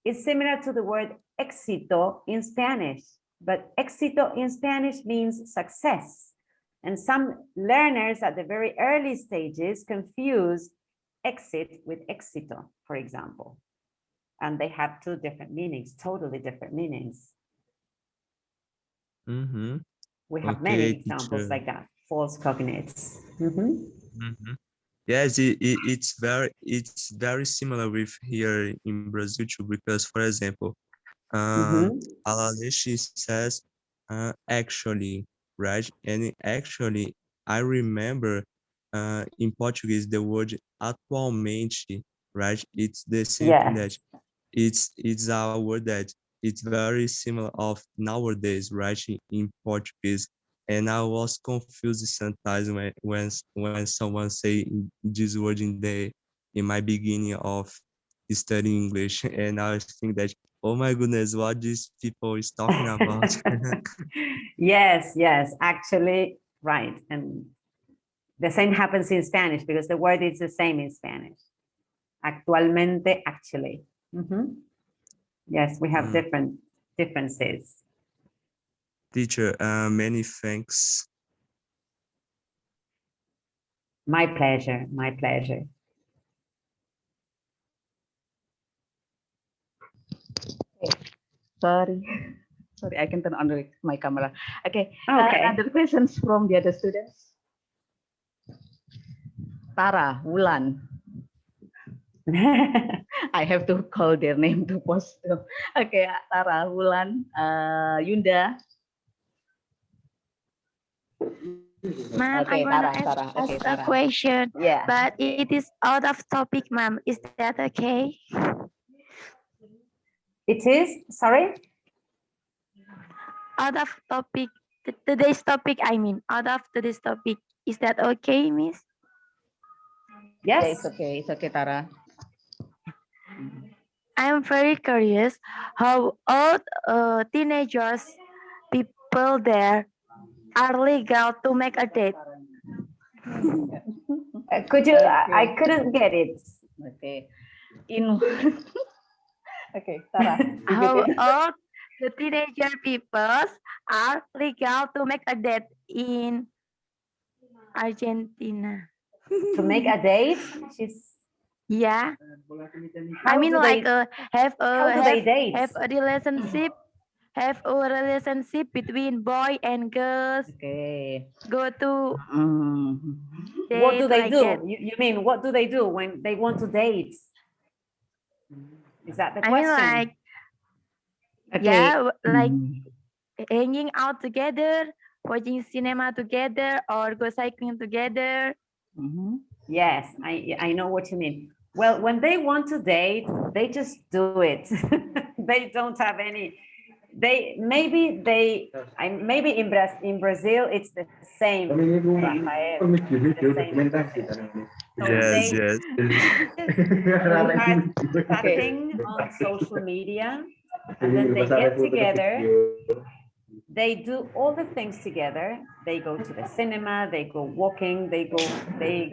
is similar to the word éxito in Spanish, but éxito in Spanish means success. And some learners at the very early stages confuse exit with éxito, for example. And they have two different meanings, totally different meanings. Mm-hmm. We have Okay, many examples teacher. like that, false cognates. Mhm. Mm-hmm. Yes, it's very similar with here in Brazil too, because for example, Mhm. Alalishi says actually, right? And actually, I remember in Portuguese the word atualmente, right? It's the same thing that Yes. it's a word that it's very similar of nowadays, right? In Portuguese. And I was confused sometimes when someone say this word in my beginning of studying English, and I was thinking that, oh my goodness, what these people is talking about. Yes, yes, actually, right. And the same happens in Spanish because the word is the same in Spanish. Actualmente, actually. Mhm. Yes, we have Mm. different differences. Teacher, many thanks. My pleasure, my pleasure. Sorry. Sorry, I can turn on my camera. Okay. Okay. Other questions from the other students? Tara, Wulan. I have to call their name to post. Okay, Tara, Wulan, Yunda. Ma'am, Okay, I want to Tara. ask Okay, a Tara. question, Yeah. but it is out of topic, ma'am. Is that okay? It is, sorry? Out of topic, today's topic, I mean, out of today's topic. Is that okay, miss? Yeah, Yes. it's okay, Tara. I'm very curious how old teenagers people there are legal to make a date. Could you, I Okay. couldn't get it. Okay. In okay, Tara. How repeat it. old the teenager people are legal to make a date in Argentina? To make a date? She's, Yeah, how I mean do like they, have how do they date? have a relationship between boy and girls, Okay. go to What do date they like do? that. You mean, what do they do when they want to date? Is that the I mean question? like Okay. yeah, like hanging out together, watching cinema together, or go cycling together. Mhm. Yes, I know what you mean. Well, when they want to date, they just do it. They don't have any, maybe in Brazil it's the same, Rafael, it's the same in Brazil. So Yes, they yes. start chatting on social media, and then they get together. They do all the things together. They go to the cinema, they go walking, they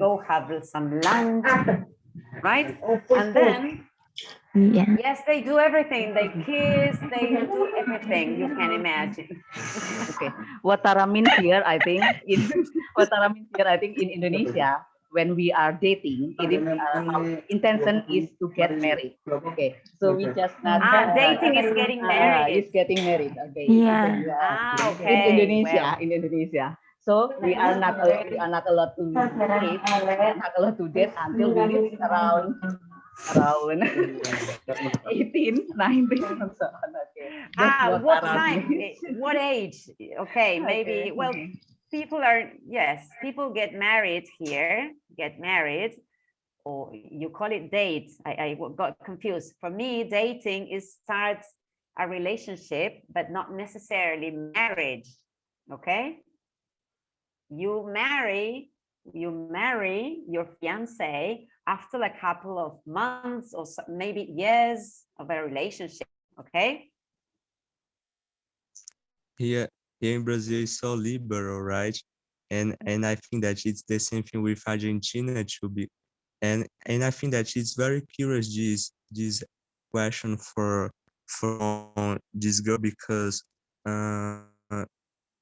go have some lunch, right? And then, Yeah. yes, they do everything. They kiss, they do everything you can imagine. Okay. What Tara means here, I think, in Indonesia, when we are dating, it is our intention is to get married. Okay. So we just not Dating is getting married. is getting married. Okay. Yeah. Okay. In Indonesia. So we are not allowed to date. Not allowed to date until we live around 18, 19, and so on. Okay. That's What Tara time? means. What age? Okay, maybe. Okay. Well, people get married here, or you call it dates. I got confused. For me, dating is starts a relationship, but not necessarily marriage. Okay, you marry your fiance after a couple of months or maybe years of a relationship. Okay. Here, here in Brazil is so liberal, right? And I think that it's the same thing with Argentina to be. And I think that it's very curious this question from this girl because uh,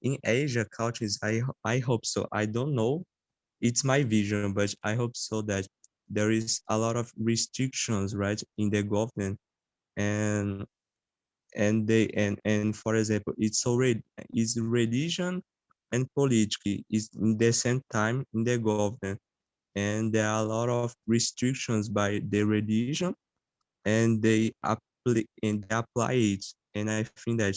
in Asia cultures I hope so. I don't know. It's my vision, but I hope so that there is a lot of restrictions, right, in the government, and and for example, it's religion and politically is in the same time in the government, and there are a lot of restrictions by the religion, and they apply it, and I think that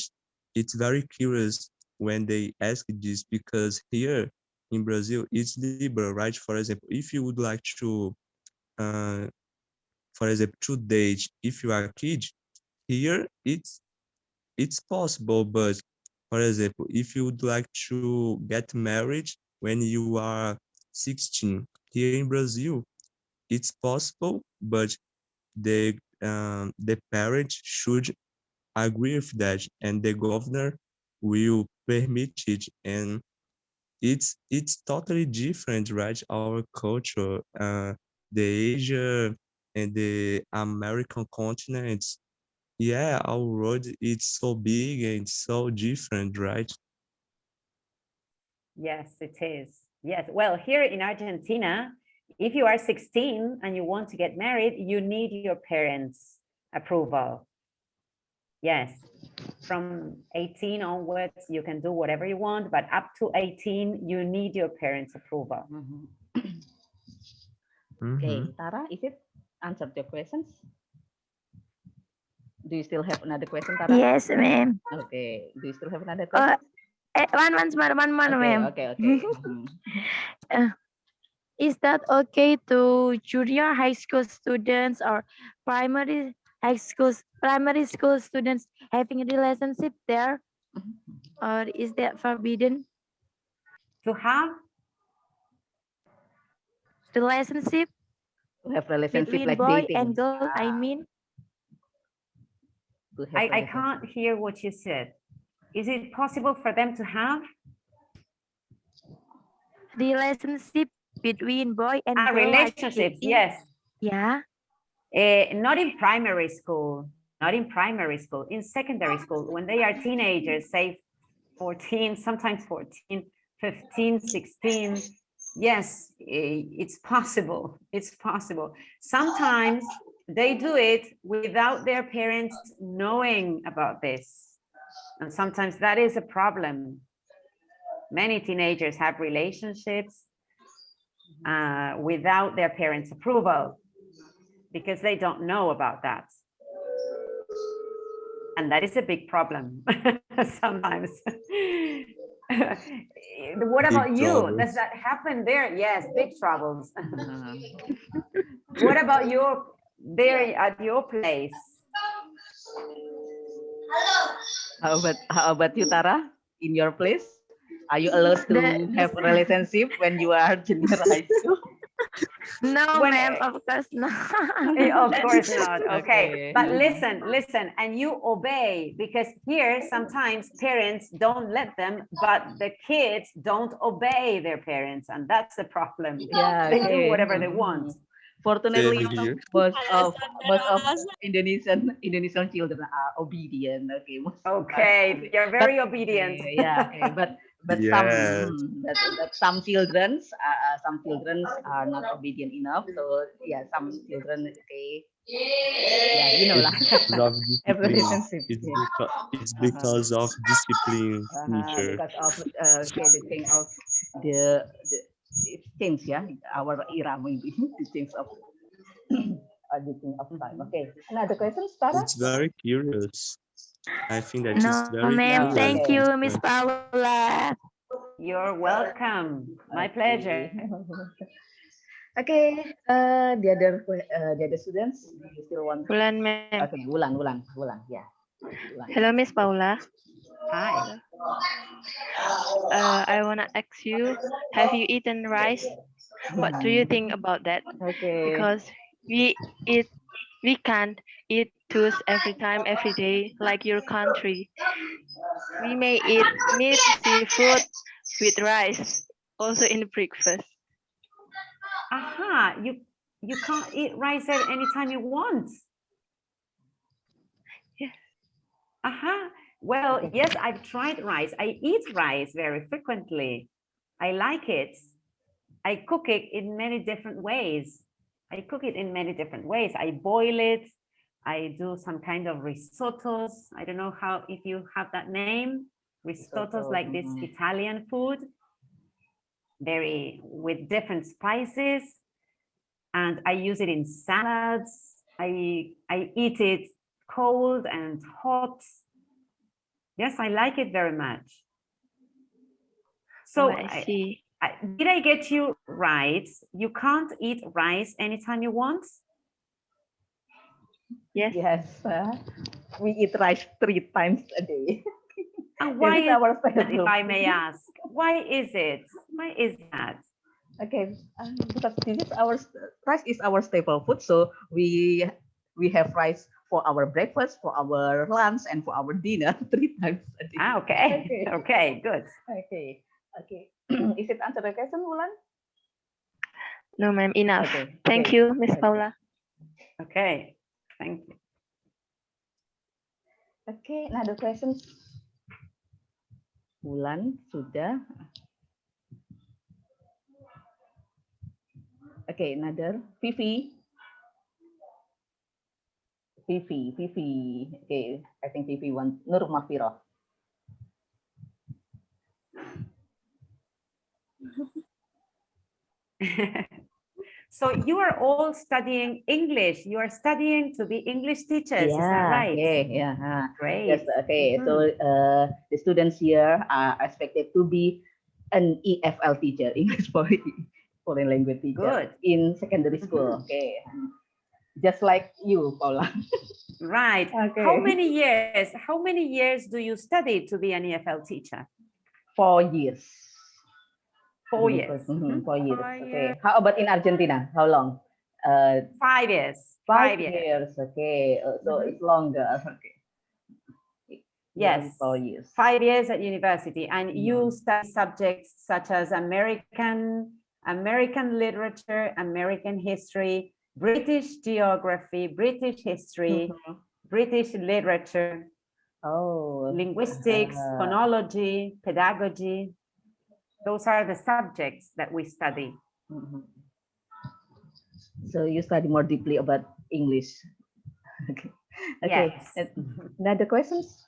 it's very curious when they ask this because here in Brazil it's liberal, right? For example, if you would like to uh, for example, to date, if you are a kid here, it's possible, but for example, if you would like to get married when you are 16 here in Brazil, it's possible, but the parents should agree with that, and the governor will permit it, and it's totally different, right? Our culture, the Asia and the American continents. Yeah, our world it's so big and so different, right? Yes, it is. Yes. Well, here in Argentina, if you are 16 and you want to get married, you need your parents' approval. Yes. From 18 onwards, you can do whatever you want, but up to 18, you need your parents' approval. Okay, Mhm. Tara, is it answered your questions? Do you still have another question, Tara? Yes, ma'am. Okay. Do you still have another question? One, Okay, ma'am. okay, okay. Mhm. Is that okay to junior high school students or primary school students having a relationship there, or is that forbidden? To have Relationship To have relationship between like boy dating. and girl, I mean. To have I relationship. can't hear what you said. Is it possible for them to have Relationship between boy and girl, relationships? Yes. Yeah. Not in primary school, not in primary school, in secondary school, when they are teenagers, say 14, sometimes 14, 15, 16. Yes, it's possible. It's possible. Sometimes they do it without their parents knowing about this. And sometimes that is a problem. Many teenagers have relationships without their parents' approval because they don't know about that. And that is a big problem sometimes. What Big about you? trouble. Does that happen there? Yes, big troubles. Uh, What about your there at your place? how about you, Tara? In your place, are you allowed to have a relationship when you are junior high school? No, When ma'am, of course not. of course not. Okay. Okay. But listen, and you obey because here sometimes parents don't let them, but the kids don't obey their parents, and that's the problem. Yeah, They do okay. whatever they want. Fortunately, Same here. most of Indonesian children are obedient. Okay, Okay, you're but very obedient. yeah, okay, but Yes. some children are not obedient enough. So yeah, some children, okay, yeah, you know It's lah. because of Have discipline. relationship. It's Uh-huh. because of discipline, teacher. Because of okay, the thing of the it change, yeah, our era maybe the change of the thing of time. Okay, another question, Tara? It's very curious. I think that it's No, very ma'am. No, curious. Thank okay. you, This Miss question. Paula. You're welcome. My pleasure. Okay, the other students, do you still want? Wulan, ma'am. Okay, Wulan, yeah. Wulan. Hello, Miss Paula. Hi. I want to ask you, have you eaten rice? What do you think about that? Okay. Because we can't eat toast every time, every day, like your country. We may eat meat, seafood with rice, also in breakfast. Aha, you can't eat rice anytime you want. Yes. Well, yes, I've tried rice. I eat rice very frequently. I like it. I cook it in many different ways. I boil it. I do some kind of risottos. I don't know if you have that name. Risottos, like this Italian food, with different spices. And I use it in salads. I eat it cold and hot. Yes, I like it very much. So I see. did I get you right? You can't eat rice anytime you want? Yes. Yes, we eat rice 3 times a day. And why This is our is that, if staple I may food. ask? Why is it? Why is that? Okay, because this is rice is our staple food, so we have rice for our breakfast, for our lunch, and for our dinner 3 times a day. Okay. Okay, good. Okay. Is it answer the question, Wulan? No, ma'am, enough. Okay. Thank you, Miss Paula. Okay, thank you. Okay, another question. Wulan sudah. Okay, another. Vivi. Okay, I think Vivi wants Nur Mahfirah. So you are all studying English. You are studying to be English teachers, is that right? Yeah. Great. Yes, okay. So the students here are expected to be an EFL teacher, English foreign language teacher, Good. in secondary school. Okay, just like you, Paula. Right. Okay. How many years do you study to be an EFL teacher? 4 years. 4 years. 4 years. Okay. How about in Argentina? How long? 5 years. 5 years. Okay. So it's longer. Okay. Yes. 4 years. 5 years at university, and you study subjects such as American literature, American history, British geography, British history, British literature, linguistics, phonology, pedagogy. Those are the subjects that we study. So you study more deeply about English. Okay. Yes. Another questions?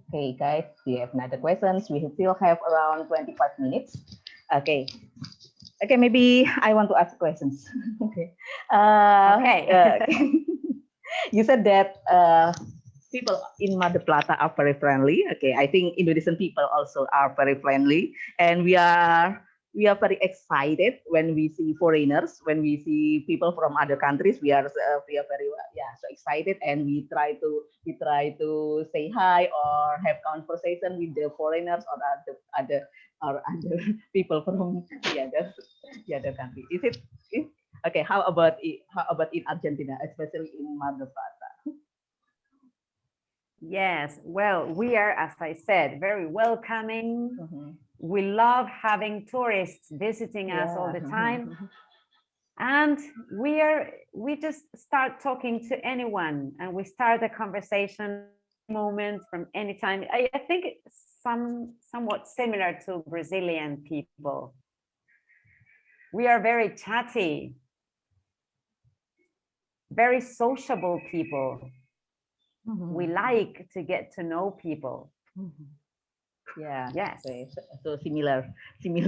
Okay, guys, we have another questions. We still have around 25 minutes. Okay. Okay, maybe I want to ask questions. Okay. You said that people in Mar del Plata are very friendly. Okay, I think Indonesian people also are very friendly, and we are very excited when we see foreigners, when we see people from other countries. We are very so excited, and we try to say hi or have conversation with the foreigners or other people from the other country. Okay? How about in Argentina, especially in Mar del Plata? Yes, well, we are, as I said, very welcoming. We love having tourists visiting us all the time. And we just start talking to anyone, and we start a conversation moment from any time. I think it's somewhat similar to Brazilian people. We are very chatty, very sociable people. We like to get to know people. Yeah. Yes. Okay. So similar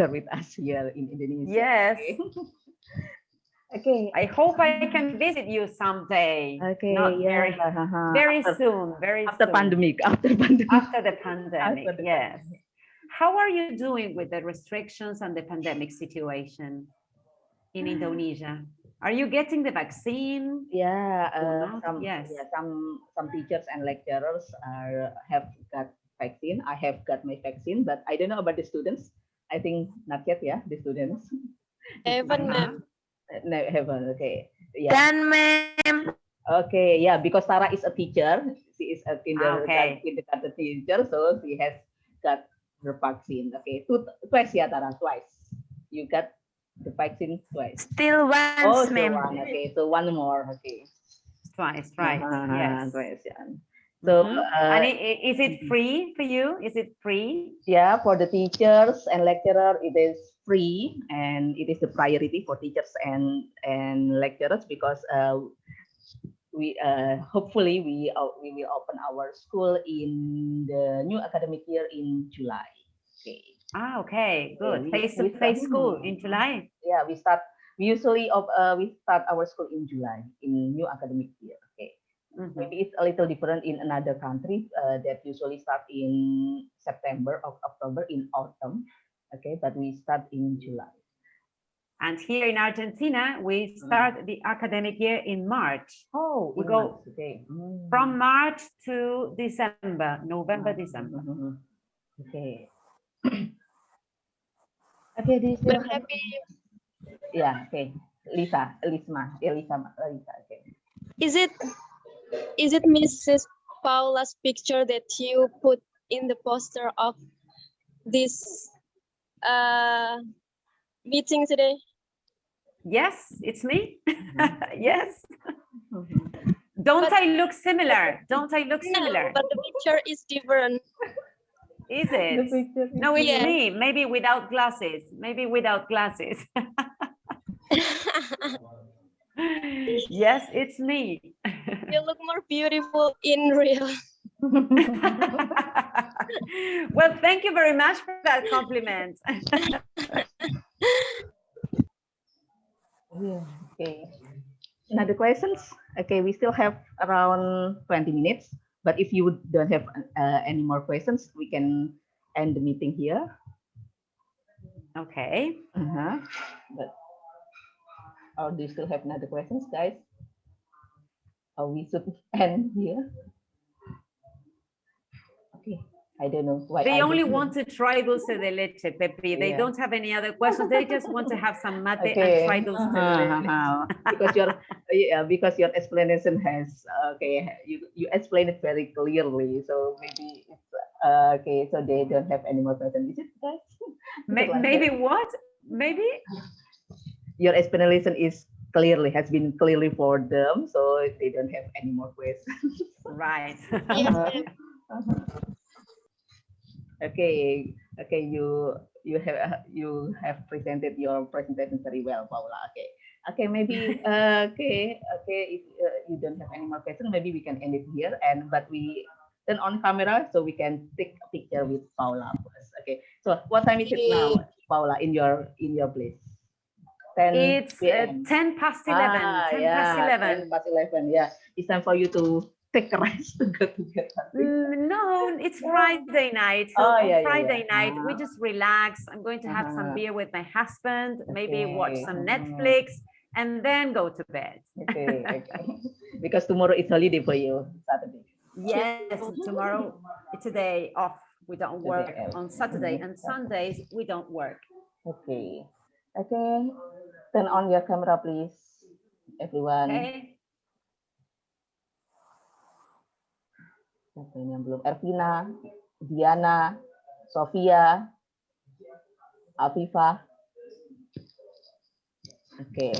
with us here in Indonesia. Yes. Okay. I hope I can visit you someday. Okay. Not very soon. After the pandemic. After the pandemic. Yes. How are you doing with the restrictions and the pandemic situation in Indonesia? Are you getting the vaccine? Some teachers and lecturers have got vaccine. I have got my vaccine, but I don't know about the students. I think not yet. Yeah, the students. Haven't, ma'am. No, haven't. Okay. Yeah. Done, ma'am. Okay. Yeah, because Sarah is a teacher. She is a kindergarten teacher, so she has got her vaccine. Okay. Twice, yeah, Tara. Twice. You got The vaccine twice. Still Oh, once, so ma'am. one. Okay, so one more. Okay. Twice, right? Yes. Twice, yeah. So, And is it free for you? Is it free? yeah, for the teachers and lecturer, it is free, and it is the priority for teachers and lecturers because we hopefully we will open our school in the new academic year in July. Okay. Ah, okay, good. we Face-to-face school in July. Yeah, we usually we start our school in July in new academic year. Okay. Maybe it's a little different in another country that usually start in September or October in autumn. Okay, but we start in July. And here in Argentina, we start the academic year in March. Oh, we go okay. From March to December, November, December. Okay. Okay, this is Happy. Yeah. Okay, Elisa. Okay. Is it Mrs. Paula's picture that you put in the poster of this meeting today? Yes, it's me. Yes. Don't I look similar? Don't I look similar? No, but the picture is different. Is it? No, it's me. Maybe without glasses. Maybe without glasses. Yes, it's me. You look more beautiful in real. Well, thank you very much for that compliment. Okay. Another questions? Okay, we still have around 20 minutes. But if you don't have any more questions, we can end the meeting here. Okay. But or do you still have another questions, guys? Or we should end here? Okay. I don't know why. They only want to try dulce de leche, Pepe. They don't have any other questions. They just want to have some mate and try dulce de leche. Because your explanation has you explain it very clearly. So maybe it's okay. So they don't have any more questions. Is it guys? Maybe what? Maybe your explanation has been clearly for them, so they don't have any more questions. Right. Okay, you have presented your presentation very well, Paula. Okay, maybe if you don't have any more questions, maybe we can end it here, but we turn on camera so we can take a picture with Paula first. Okay, so what time is it now, Paula, in your place? 10 it's 10 past 11. 10 past 11. 10 past 11. Yeah, it's time for you to take a rest to go to bed. No, it's Friday night. So on Friday night, we just relax. I'm going to have some beer with my husband, maybe watch some Netflix, and then go to bed. Okay. Because tomorrow it's holiday for you, Saturday. Yes, tomorrow it's a day off. We don't work on Saturday and Sundays. We don't work. Okay. Turn on your camera, please, everyone. Okay. Siapa ini yang belum? Ervina, Diana, Sofia, Afifah. Oke.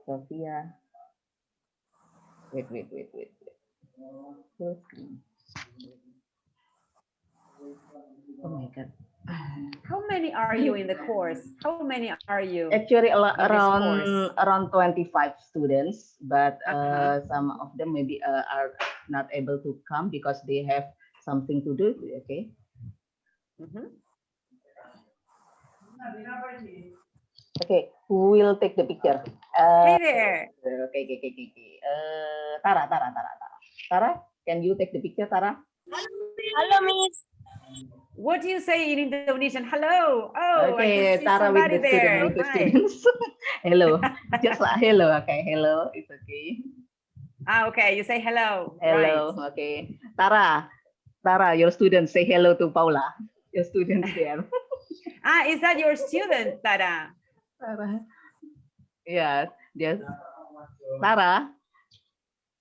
Sofia. Wait. Oh my God. How many are you in the course? How many are you? Actually, around 25 students, but some of them maybe are not able to come because they have something to do. Okay. Okay, who will take the picture? Hey there. Okay. Tara. Tara, can you take the picture, Tara? Hello, Miss. What do you say in Indonesian? Hello. Oh, okay, I can see Tara with the students. Hello, just like hello. Okay, hello. It's okay. Okay. You say hello. Hello. Right. Okay, Tara, your students say hello to Paula. Your students there. Is that your student, Tara? Tara. Yeah, yes. Tara,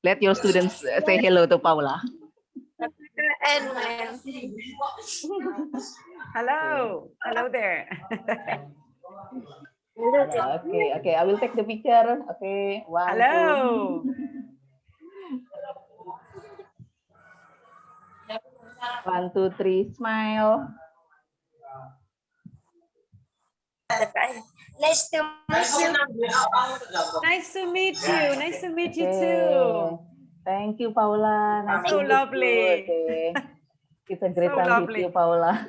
let your students say hello to Paula. Hello there. Okay. I will take the picture. Okay, one, Hello. two. 1, 2, 3, smile. Nice to meet you. Nice to meet you. Nice to meet you Okay. too. Thank you, Paula. Nice So to meet you. lovely. Okay. It's a great So time lovely. with you, Paula.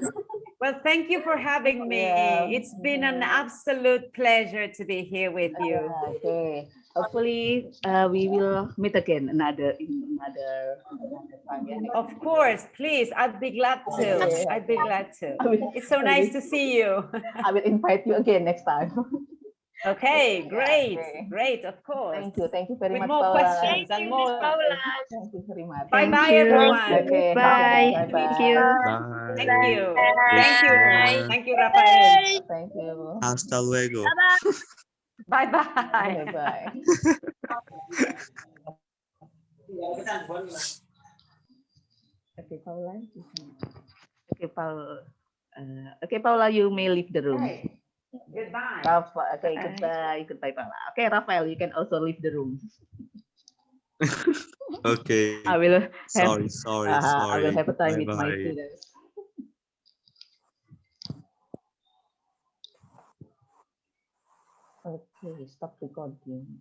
Well, thank you for having me. Yeah. It's been an absolute pleasure to be here with you. Okay. Hopefully, we will meet again another time. Yeah, next Of course, please. I'd be glad to. Okay. I'd be glad to. I will- It's so nice to see you. I will invite you again next time. Okay, great, Okay. great, of course. Thank you very With much, more Paula. questions and more. Thank you very much. Bye Thank bye, you. everyone. Okay. Bye. Bye. Thank you. Bye. Thank you. Take Thank you. care. Thank you, Rafael. Thank you. Hasta luego. Bye bye. Bye. Bye. Okay, Paula. Okay, Paula. Okay, Paula, you may leave the room. Goodbye. Okay, goodbye, Paula. Okay, Rafael, you can also leave the room. Okay. I will have I will Sorry. have a time with my Bye-bye. students. Okay, stop recording.